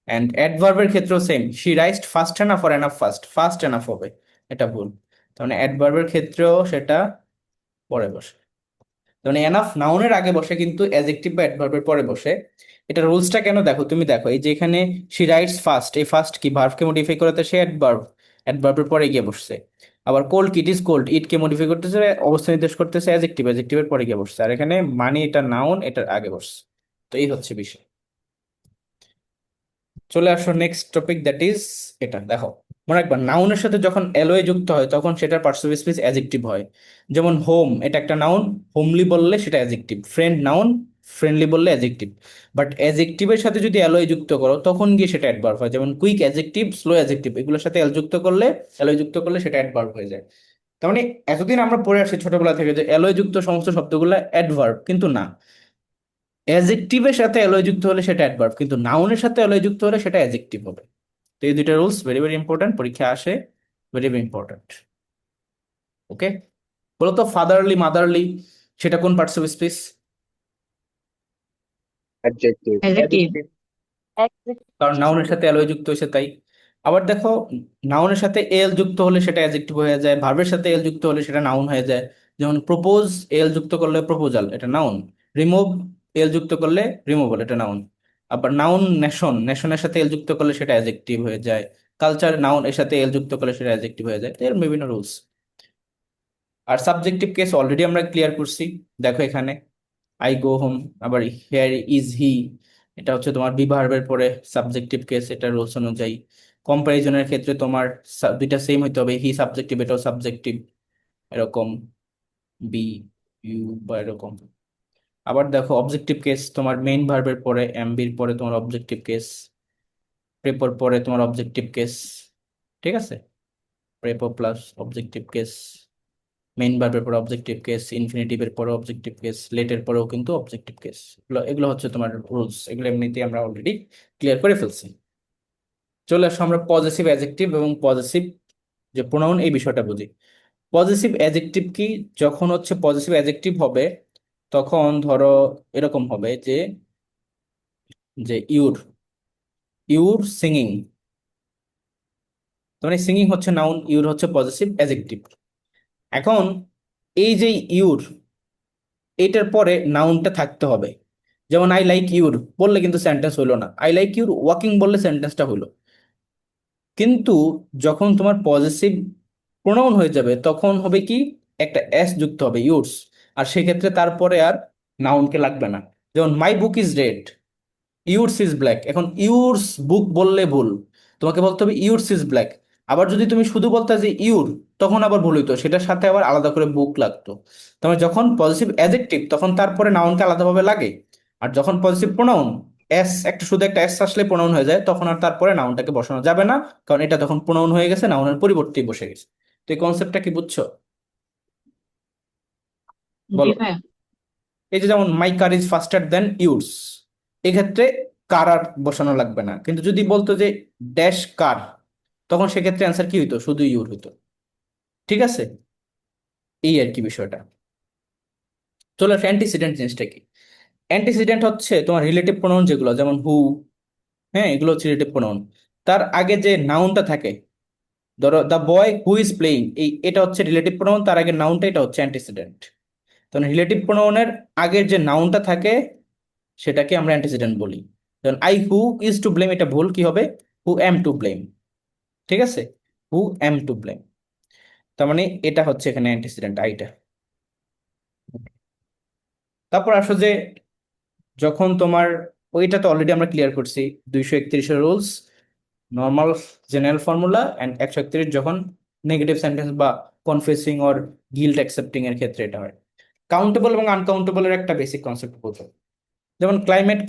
অ্যান্ড অ্যাডভার্বের ক্ষেত্রেও same, she raised fast enough or enough fast, fast enough হবে, এটা ভুল। তার মানে অ্যাডভার্বের ক্ষেত্রেও সেটা পরে বসে। তার মানে এনাফ নাউনের আগে বসে কিন্তু অ্যাডজেক্টিভ বা অ্যাডভার্বের পরে বসে। এটা রুলসটা কেন দেখো, তুমি দেখো এই যে এখানে শি রাইটস ফাস্ট, এই ফাস্ট কি ভার্বকে মডিফাই করতে, সে অ্যাডভার্ব, অ্যাডভার্বের পরে গিয়ে বসছে। আবার কোল্ড কি, ইট ইজ কোল্ড, ইটকে মডিফাই করতেছে, অবস্থা নির্দেশ করতেছে অ্যাডজেক্টিভ, অ্যাডজেক্টিভের পরে গিয়ে বসছে। আর এখানে মানে এটা নাউন, এটার আগে বসছে। তো এই হচ্ছে বিষয়। চলে আসো নেক্সট টপিক, দ্যাট ইজ এটা দেখো, মনে রাখবা নাউনের সাথে যখন এলওয়ে যুক্ত হয় তখন সেটার পার্টস অফ স্পিচ অ্যাডজেক্টিভ হয়। যেমন হোম, এটা একটা নাউন, হোমলি বললে সেটা অ্যাডজেক্টিভ। ফ্রেন্ড নাউন, ফ্রেন্ডলি বললে অ্যাডজেক্টিভ। বাট অ্যাডজেক্টিভের সাথে যদি এলওয়ে যুক্ত করো তখন গিয়ে সেটা অ্যাডভার্ব হয়। যেমন কুইক অ্যাডজেক্টিভ, স্লো অ্যাডজেক্টিভ, এগুলোর সাথে এল যুক্ত করলে, এলওয়ে যুক্ত করলে সেটা অ্যাডভার্ব হয়ে যায়। তার মানে এতদিন আমরা পড়ে আসছি ছোটবেলা থেকে যে এলওয়ে যুক্ত সমস্ত শব্দগুলো অ্যাডভার্ব, কিন্তু না, অ্যাডজেক্টিভের সাথে অ্যালয় যুক্ত হলে সেটা অ্যাডভার্ব, কিন্তু নাউনের সাথে অ্যালয় যুক্ত হলে সেটা অ্যাডজেক্টিভ হবে। তো এই দুইটা রুলস ভেরি ভেরি ইম্পর্টেন্ট, পরীক্ষা আসে, ভেরি ভেরি ইম্পর্টেন্ট। ওকে, বলো তো ফাদারলি, মাদারলি, সেটা কোন parts of speech? Adjective. Adjective. Adjective, Adjective। কারণ নাউনের সাথে অ্যালয় যুক্ত হয়েছে তাই। আবার দেখো, নাউনের সাথে এল যুক্ত হলে সেটা অ্যাডজেক্টিভ হয়ে যায়, ভার্বের সাথে এল যুক্ত হলে সেটা নাউন হয়ে যায়। যেমন প্রপোজ, এল যুক্ত করলে প্রপোজাল, এটা নাউন। রিমুভ, এল যুক্ত করলে রিমুভাল, এটা নাউন। আবার নাউন নেশন, নেশনের সাথে এল যুক্ত করলে সেটা অ্যাডজেক্টিভ হয়ে যায়। কালচার, নাউন এর সাথে এল যুক্ত করলে সেটা অ্যাডজেক্টিভ হয়ে যায়। তো এর বিভিন্ন রুলস। আর সাবজেক্টিভ কেস অলরেডি আমরা ক্লিয়ার করছি, দেখো এখানে আই গো হোম, আবার হেয়ার ইজ হি, এটা হচ্ছে তোমার বি ভার্বের পরে সাবজেক্টিভ কেস, এটা রুলস অনুযায়ী। কম্পারিজনের ক্ষেত্রে তোমার দুইটা সেম হইতে হবে, হি সাবজেক্টিভ, এটাও সাবজেক্টিভ, এরকম বি, ইউ বা এরকম। আবার দেখো অবজেক্টিভ কেস, তোমার মেইন ভার্বের পরে এমবির পরে তোমার অবজেক্টিভ কেস, প্রেপোর পরে তোমার অবজেক্টিভ কেস, ঠিক আছে, প্রেপো প্লাস অবজেক্টিভ কেস। মেইন ভার্বের পরে অবজেক্টিভ কেস, ইনফিনিটিভের পরে অবজেক্টিভ কেস, লেটের পরেও কিন্তু অবজেক্টিভ কেস। এগুলো এগুলো হচ্ছে তোমার রুলস, এগুলো এমনিতেই আমরা অলরেডি ক্লিয়ার করে ফেলছি। চলে আসো আমরা পজিটিভ অ্যাডজেক্টিভ এবং পজিটিভ যে প্রোনাউন এই বিষয়টা বুঝি। পজিটিভ অ্যাডজেক্টিভ কি? যখন হচ্ছে পজিটিভ অ্যাডজেক্টিভ হবে তখন ধরো এরকম হবে যে যে ইউর ইউর সিঙ্গিং, মানে সিঙ্গিং হচ্ছে নাউন, ইউর হচ্ছে পজিটিভ অ্যাডজেক্টিভ। এখন এই যে ইউর, এটার পরে নাউনটা থাকতে হবে। যেমন আই লাইক ইউর বললে কিন্তু সেন্টেন্স হইলো না, আই লাইক ইউর ওয়াকিং বললে সেন্টেন্সটা হইলো। কিন্তু যখন তোমার পজিটিভ প্রোনাউন হয়ে যাবে তখন হবে কি, একটা এস যুক্ত হবে ইউরস, আর সেক্ষেত্রে তারপরে আর নাউনকে লাগবে না। যেমন my book is red, yours is black. এখন ইউরস বুক বললে ভুল, তোমাকে বলতে হবে ইউরস ইজ ব্ল্যাক। আবার যদি তুমি শুধু বলতে যে ইউর, তখন আবার ভুল হইতো, সেটার সাথে আবার আলাদা করে বুক লাগতো। তবে যখন পজিটিভ অ্যাডজেক্টিভ তখন তারপরে নাউনকে আলাদাভাবে লাগে। আর যখন পজিটিভ প্রোনাউন, এস একটা শুধু একটা এস আসলে প্রোনাউন হয়ে যায়, তখন আর তারপরে নাউনটাকে বসানো যাবে না, কারণ এটা তখন প্রোনাউন হয়ে গেছে, নাউনের পরিবর্তেই বসে গেছে। তো এই কনসেপ্টটা কি বুঝছো? জি বলো। ভাইয়া। এই যে যেমন মাই কার ইজ ফাস্টার দেন ইউরস, এক্ষেত্রে কার আর বসানো লাগবে না। কিন্তু যদি বলতো যে ড্যাশ কার, তখন সেক্ষেত্রে অ্যান্সার কি হইতো, শুধু ইউর হইতো। ঠিক আছে, এই আর কি বিষয়টা। চলো অ্যান্টিসিডেন্ট জিনিসটা কি? অ্যান্টিসিডেন্ট হচ্ছে তোমার রিলেটিভ প্রোনাউন যেগুলো, যেমন হু, হ্যাঁ এগুলো হচ্ছে রিলেটিভ প্রোনাউন। তার আগে যে নাউনটা থাকে, ধরো the boy who is playing, এটা হচ্ছে রিলেটিভ প্রোনাউন, তার আগে নাউনটা, এটা হচ্ছে অ্যান্টিসিডেন্ট। তখন রিলেটিভ প্রোনাউনের আগের যে নাউনটা থাকে সেটাকে আমরা অ্যান্টিসিডেন্ট বলি। যেমন I who is to blame, এটা ভুল, কি হবে হু এম টু ব্লেম। ঠিক আছে, হু এম টু ব্লেম। তার মানে এটা হচ্ছে এখানে অ্যান্টিসিডেন্ট আইটা। তারপর আসো যে যখন তোমার, ওইটা তো অলরেডি আমরা ক্লিয়ার করছি, 231 rules, normal general formula and 131 যখন নেগেটিভ সেন্টেন্স বা কনফেসিং অর গিল্ট অ্যাকসেপ্টিং এর ক্ষেত্রে এটা হয়। কাউন্টেবল এবং আনকাউন্টেবল এর একটা বেসিক কনসেপ্ট বোঝো। যেমন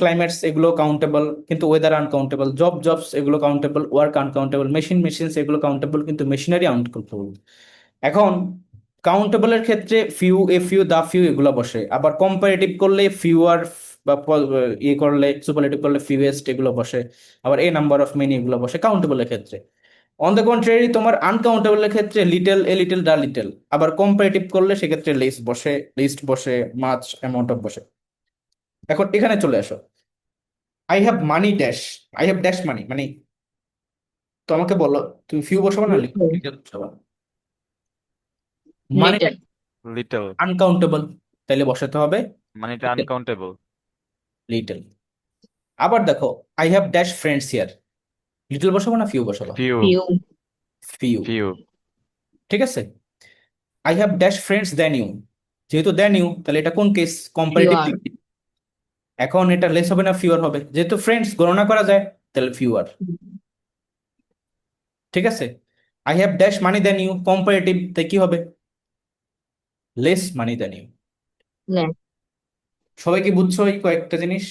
ক্লাইমেটস এগুলো কাউন্টেবল কিন্তু ওয়েদার আনকাউন্টেবল, জবস এগুলো কাউন্টেবল, ওয়ার্ক আনকাউন্টেবল, মেশিনস এগুলো কাউন্টেবল কিন্তু মেশিনারি আনকাউন্টেবল। এখন কাউন্টেবলের ক্ষেত্রে few, a few, the few এগুলো বসে। আবার কম্পারেটিভ করলে ফিউয়ার বা ইয়ে করলে সুপারলেটিভ করলে ফিউয়েস্ট এগুলো বসে। আবার এ নাম্বার অফ মেনি এগুলো বসে কাউন্টেবলের ক্ষেত্রে। অন দ্য কন্ট্রারি তোমার আনকাউন্টেবলের ক্ষেত্রে little, a little, the little. আবার কম্পারেটিভ করলে সেক্ষেত্রে লেস বসে, লিস্ট বসে, মাছ, অ্যামাউন্ট অফ বসে। এখন এখানে চলে আসো, I have money dash, I have dash মানি, মানে তো আমাকে বলো তুমি ফিউ বসাবো না লিটল বসাবো? মানিটা লিটল। লিটল, আনকাউন্টেবল, তাইলে বসাতে হবে মানে এটা আনকাউন্টেবল। লিটল। আবার দেখো, I have dash friends here, little বসাবো না ফিউ বসাবো? Few, few. ফিউ। ফিউ, ঠিক আছে, I have dash friends than you, যেহেতু দেন ইউ তাহলে এটা কোন কেস, কম্পারেটিভ। ফিউয়ার। এখন এটা লেস হবে না ফিউয়ার হবে, যেহেতু ফ্রেন্ডস গণনা করা যায় তাহলে ফিউয়ার। ঠিক আছে, I have dash money than you, comparative, তাই কি হবে, less money than you. Less. সবাই কি বুঝছো এই কয়েকটা জিনিস?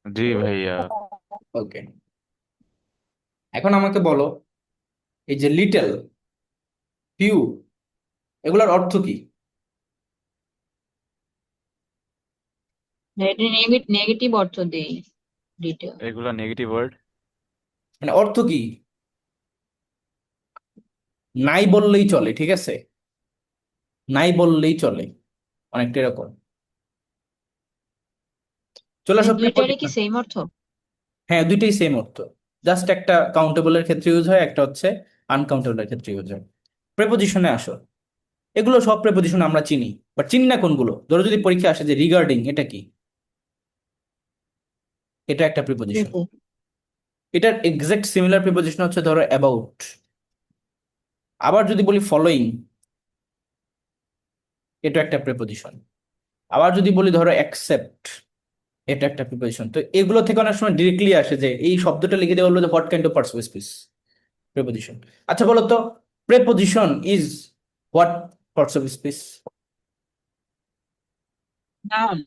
জি ভাইয়া। ওকে, এখন আমাকে বলো এই যে লিটল, ফিউ, এগুলোর অর্থ কি? এটা নেগেটিভ অর্থ দেই লিটল। এগুলো নেগেটিভ ওয়ার্ড। মানে অর্থ কি, নাই বললেই চলে, ঠিক আছে, নাই বললেই চলে, অনেকটা এরকম। চলে এই আসো দুইটারই কি প্রেপোজিশন। সেম অর্থ? হ্যাঁ দুইটাই সেম অর্থ, জাস্ট একটা কাউন্টেবলের ক্ষেত্রে ইউজ হয়, একটা হচ্ছে আনকাউন্টেবলের ক্ষেত্রে ইউজ হয়। প্রেপোজিশনে আসো, এগুলো সব প্রেপোজিশন আমরা চিনি, বাট চিনি না কোনগুলো। ধরো যদি পরীক্ষা আসে যে রিগার্ডিং, এটা কি? এটা একটা প্রিপোজিশন। প্রেপো। এটার এক্সাক্ট সিমিলার প্রিপোজিশন হচ্ছে ধরো অ্যাবাউট। আবার যদি বলি ফলোইং, এটা একটা প্রিপোজিশন। আবার যদি বলি ধরো অ্যাকসেপ্ট, এটা একটা প্রিপোজিশন। তো এগুলো থেকে অনেক সময় ডিরেক্টলি আসে যে এই শব্দটা লিখে দেওয়া হলো যে what kind of parts of speech, preposition. আচ্ছা বলো তো, preposition is what parts of speech? Noun.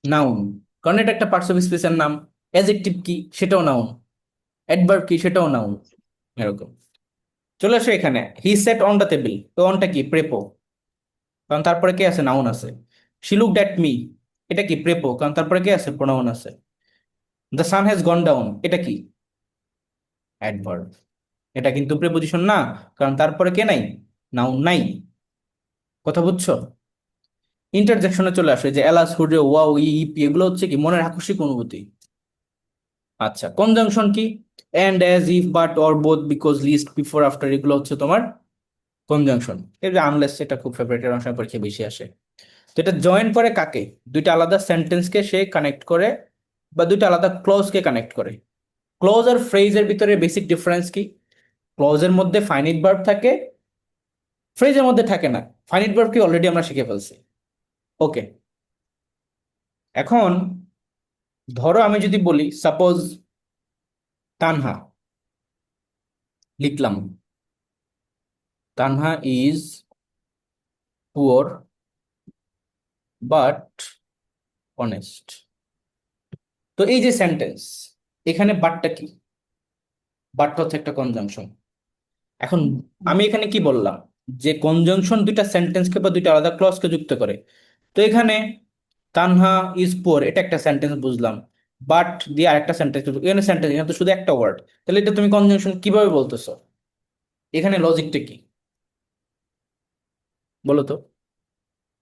Noun, কারণ এটা একটা পার্টস অফ স্পিচের নাম। অ্যাডজেক্টিভ কি, সেটাও নাউন। অ্যাডভার্ব কি, সেটাও নাউন। এরকম। চলে আসো এখানে, he said on the table, অনটা কি প্রেপো, কারণ তারপরে কে আছে, নাউন আছে। শি লুকড অ্যাট মি, এটা কি প্রেপো, কারণ তারপরে কে আছে, প্রোনাউন আছে। The sun has gone down, এটা কি অ্যাডভার্ব, এটা কিন্তু প্রেপোজিশন না, কারণ তারপরে কে নাই, নাউন নাই। কথা বুঝছো? ইন্টারজেকশনে চলে আসে যে এলাস, হুডে, ওয়াও, ইপি, এগুলো হচ্ছে কি মনের আকস্মিক অনুভূতি। আচ্ছা, কনজাংশন কি, and, as, if, but, or, both, because, lest, before, after, এগুলো হচ্ছে তোমার কনজাংশন। এর যে আনলেস, এটা খুব ফেভারিট, এর অনেক সময় পরীক্ষায় বেশি আসে। তো এটা জয়েন করে কাকে, দুইটা আলাদা সেন্টেন্সকে সে কানেক্ট করে, বা দুইটা আলাদা ক্লজকে কানেক্ট করে। ক্লজ আর ফ্রেজের ভিতরে বেসিক ডিফারেন্স কি, ক্লজের মধ্যে ফাইনিট ভার্ব থাকে, ফ্রেজের মধ্যে থাকে না। ফাইনিট ভার্ব কি অলরেডি আমরা শিখে ফেলছি। ওকে, এখন ধরো আমি যদি বলি সাপোজ তানহা, লিখলাম Tanha is poor but honest. তো এই যে সেন্টেন্স, এখানে বাটটা কি, বাটটা হচ্ছে একটা কনজাংশন। এখন আমি এখানে কি বললাম, যে কনজাংশন দুইটা সেন্টেন্সকে বা দুইটা আলাদা ক্লজকে যুক্ত করে। তো এখানে তানহা ইজ পুয়ার, এটা একটা সেন্টেন্স বুঝলাম, বাট দিয়ে আরেকটা সেন্টেন্স, এখানে সেন্টেন্স, এখানে তো শুধু একটা ওয়ার্ড, তাহলে এটা তুমি কনজাংশন কিভাবে বলতেছো, এখানে লজিকটা কি বলো তো?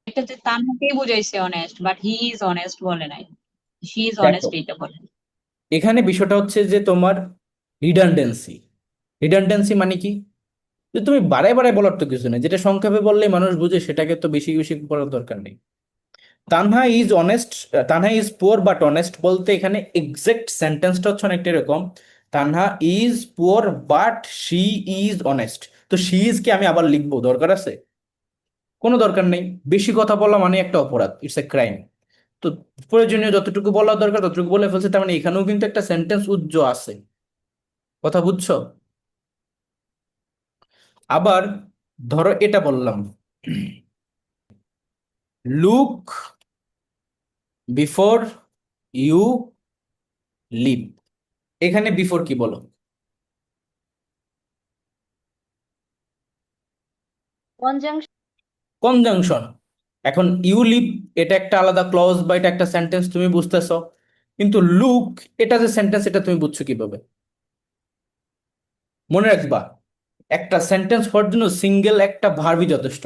এটা যে তানহাকেই বুঝাইছে honest, but he is honest বলে নাই, শি ইজ দেখো, অনেস্ট এটা বলে। এখানে বিষয়টা হচ্ছে যে তোমার রিডান্ডেন্সি। রিডান্ডেন্সি মানে কি, যে তুমি বারে বারে বলার তো কিছু নেই, যেটা সংক্ষেপে বললে মানুষ বুঝে সেটাকে তো বেশি বেশি করার দরকার নেই। Tanha is honest, Tanha is poor but honest বলতে এখানে এক্সাক্ট সেন্টেন্সটা হচ্ছে অনেকটা এরকম, Tanha is poor but she is honest. তো শি ইজ কি আমি আবার লিখবো, দরকার আছে? কোনো দরকার নেই। বেশি কথা বলা মানে একটা অপরাধ, ইটস এ ক্রাইম। তো প্রয়োজনীয় যতটুকু বলা দরকার ততটুকু বলে ফেলছে, তার মানে এখানেও কিন্তু একটা সেন্টেন্স উজ্জ আছে। কথা বুঝছো? আবার ধরো এটা বললাম, লুক বিফোর ইউ লিভ, এখানে বিফোর কি বলো, কনজাংশন। কনজাংশন। এখন ইউ লিভ, এটা একটা আলাদা ক্লজ বা এটা একটা সেন্টেন্স, তুমি বুঝতেছো, কিন্তু লুক, এটা যে সেন্টেন্স, এটা তুমি বুঝছো কিভাবে? মনে রাখবা, একটা সেন্টেন্স হওয়ার জন্য সিঙ্গেল একটা ভার্বই যথেষ্ট।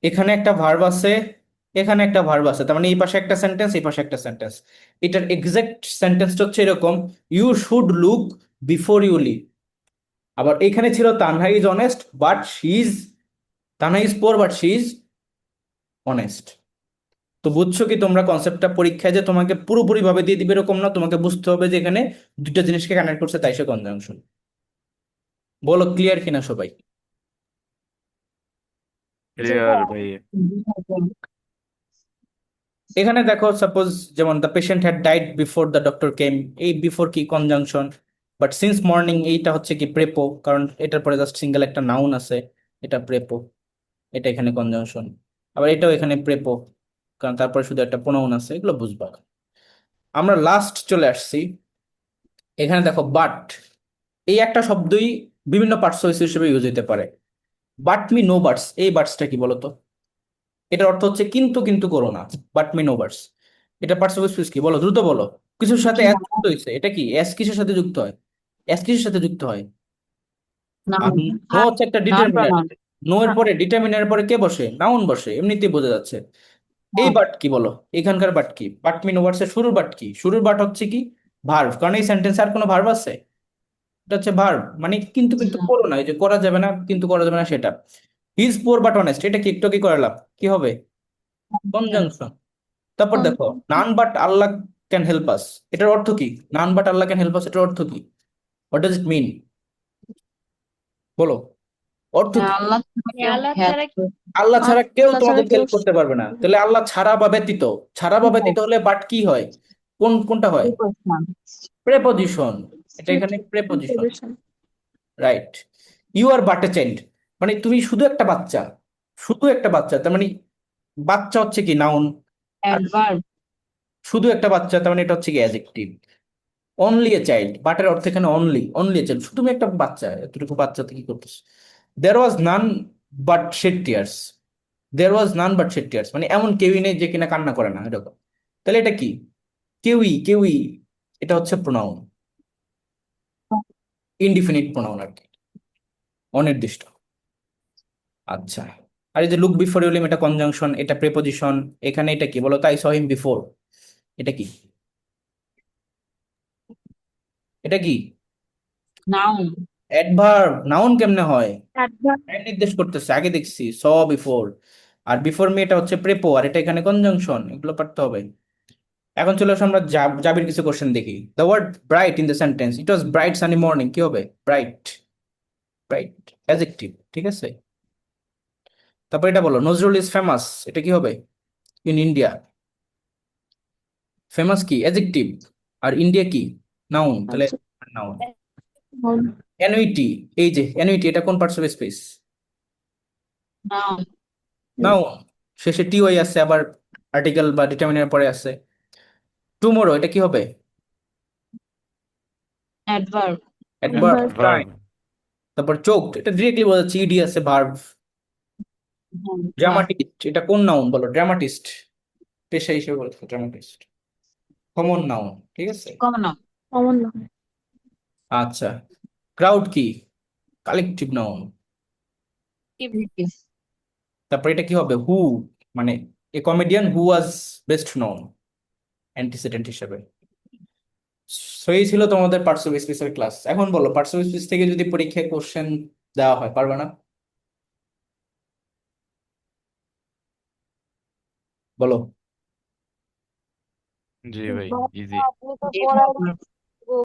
এখানে একটা ভার্ব আছে, এখানে একটা ভার্ব আছে, তার মানে এই পাশে একটা সেন্টেন্স, এই পাশে একটা সেন্টেন্স। এটার এক্সাক্ট সেন্টেন্সটা হচ্ছে এরকম, you should look before you leave. আবার এখানে ছিল Tanha is honest but she is, Tanha is poor but she is honest. তো বুঝছো কি তোমরা কনসেপ্টটা, পরীক্ষায় যে তোমাকে পুরোপুরি ভাবে দিয়ে দিবে এরকম না, তোমাকে বুঝতে হবে যে এখানে দুটো জিনিসকে কানেক্ট করছে, তাই সে কনজাংশন। বলো ক্লিয়ার কিনা সবাই? ক্লিয়ার ভাইয়া। এখানে দেখো সাপোজ, যেমন the patient had died before the doctor came, এই বিফোর কি কনজাংশন, বাট সিন্স মর্নিং এইটা হচ্ছে কি প্রেপো, কারণ এটার পরে জাস্ট সিঙ্গেল একটা নাউন আছে, এটা প্রেপো, এটা এখানে কনজাংশন। আবার এটাও এখানে প্রেপো, কারণ তারপরে শুধু একটা প্রোনাউন আছে, এগুলো বুঝবা। আমরা লাস্ট চলে আসছি, এখানে দেখো বাট, এই একটা শব্দই বিভিন্ন পার্টস হিসেবে ইউজ হতে পারে। বাট মি নো বাটস, এই বাটসটা কি বলতো? এটার অর্থ হচ্ছে কিন্তু কিন্তু করো না, বাট মি নো বাটস। এটা পার্টস অফ স্পিচ কি বলো, দ্রুত বলো। কিছুর সাথে কি এস যুক্ত হয়েছে, এটা কি এস কিসের সাথে যুক্ত হয়, এস কিসের সাথে যুক্ত হয়? আর নাউন, নো হচ্ছে একটা নাউন ডিটারমিনার, প্রনাউন। নো এর পরে ডিটারমিনার পরে কে বসে, নাউন বসে, এমনিতেই বোঝা যাচ্ছে। এই বাট কি বলো, এখানকার বাট কি, বাট মি নো বাটস এর শুরুর বাট কি, শুরুর বাট হচ্ছে কি ভার্ব, কারণ এই সেন্টেন্সে আর কোনো ভার্ব আছে, এটা হচ্ছে ভার্ব, মানে কিন্তু কিন্তু করো না, এই যে করা যাবে না, কিন্তু করা যাবে না সেটা। হিজ পোর বাট অনেস্ট, এটা কি একটু কি করালাম, কি হবে, কনজাংশন। তারপর দেখো none but Allah can help us, এটার অর্থ কি, none but Allah can help us, এটার অর্থ কি, হোয়াট ডাজ ইট মিন বলো, অর্থ কি? আল্লাহ আল্লাহ হেল্প, ছাড়া আল্লাহ ছাড়া কেউ আল্লাহ ছাড়া তোমাদের কেউ হেল্প করতে পারবে না, তাহলে আল্লাহ ছাড়া বা ব্যতীত, ছাড়া বা ব্যতীত হলে বাট কি হয়, কোনটা হয়, প্রেপজিশন, এটা এখানে preposition, right. You are but a child, মানে তুমি শুধু একটা বাচ্চা, শুধু একটা বাচ্চা, তার মানে বাচ্চা হচ্ছে কি নাউন, আর অ্যাডভার্ব। শুধু একটা বাচ্চা তার মানে এটা হচ্ছে কি অ্যাডজেক্টিভ। অনলি এ চাইল্ড, বাটের অর্থ এখানে অনলি, অনলি এ চাইল্ড, শুধু তুমি একটা বাচ্চা, এতটুকু বাচ্চাতে কি করতেছ? There was none but shed tears. There was none but shed tears মানে এমন কেউই নেই যে কিনা কান্না করে না, এরকম। তাহলে এটা কি? কেউই, এটা হচ্ছে প্রোনাউন, ইনডিফিনিট প্রোনাউন আর কি, অনির্দিষ্ট। আচ্ছা, আর এই যে লুক বিফোর ইউ লিভ, এটা কনজাংশন, এটা প্রেপোজিশন। এখানে এটা কি বলো তো? আই স হিম বিফোর, এটা কি? এটা কি? নাউন। অ্যাডভার্ব। নাউন কেমনে হয়? adverb নির্দেশ করতেছে, আগে দেখছি স বিফোর, আর বিফোর মি এটা হচ্ছে প্রেপো, আর এটা এখানে কনজাংশন, এগুলো পারতে হবে। এখন চলে আসো আমরা জাবির কিছু কোশ্চেন দেখি। The word bright in the sentence, it was bright sunny morning, কি হবে? ব্রাইট, ব্রাইট অ্যাডজেক্টিভ, ঠিক আছে। তারপর এটা বলো, নজরুল ইজ ফেমাস, এটা কি হবে? In India. ফেমাস কি? অ্যাডজেক্টিভ, আর ইন্ডিয়া কি? নাউন, তাহলে আচ্ছা নাউন। noun, অ্যানুইটি, এই যে অ্যানুইটি, এটা কোন parts of speech? Noun. Noun. শেষে টি ওয়াই আছে, আবার আর্টিকেল বা ডিটারমিনার পরে আছে। টুমোরো, এটা কি হবে? অ্যাডভার্ব। Adverb, adverb, right. তারপর চোকড, এটা ডিরেক্টলি বোঝাচ্ছে, ইডি আছে, ভার্ব। ভার্ব। ড্রামাটিস্ট, এটা কোন নাউন বলো? ড্রামাটিস্ট, পেশা হিসেবে বলছো ড্রামাটিস্ট, কমন নাউন, ঠিক আছে। Common noun. common noun, আচ্ছা, ক্রাউড কি? Collective noun. Activities. তারপর এটা কি হবে? হু, মানে এ কমেডিয়ান হু ওয়াজ বেস্ট নোন, অ্যান্টিসিডেন্ট হিসেবে। সো এই ছিল তোমাদের পার্টস অফ স্পিচের ক্লাস। এখন বলো, পার্টস অফ স্পিচ থেকে যদি পরীক্ষায় কোশ্চেন দেওয়া হয়, পারবে না? বলো। জি ভাই, ইজি। আপনি তো যে পড়াই কোনো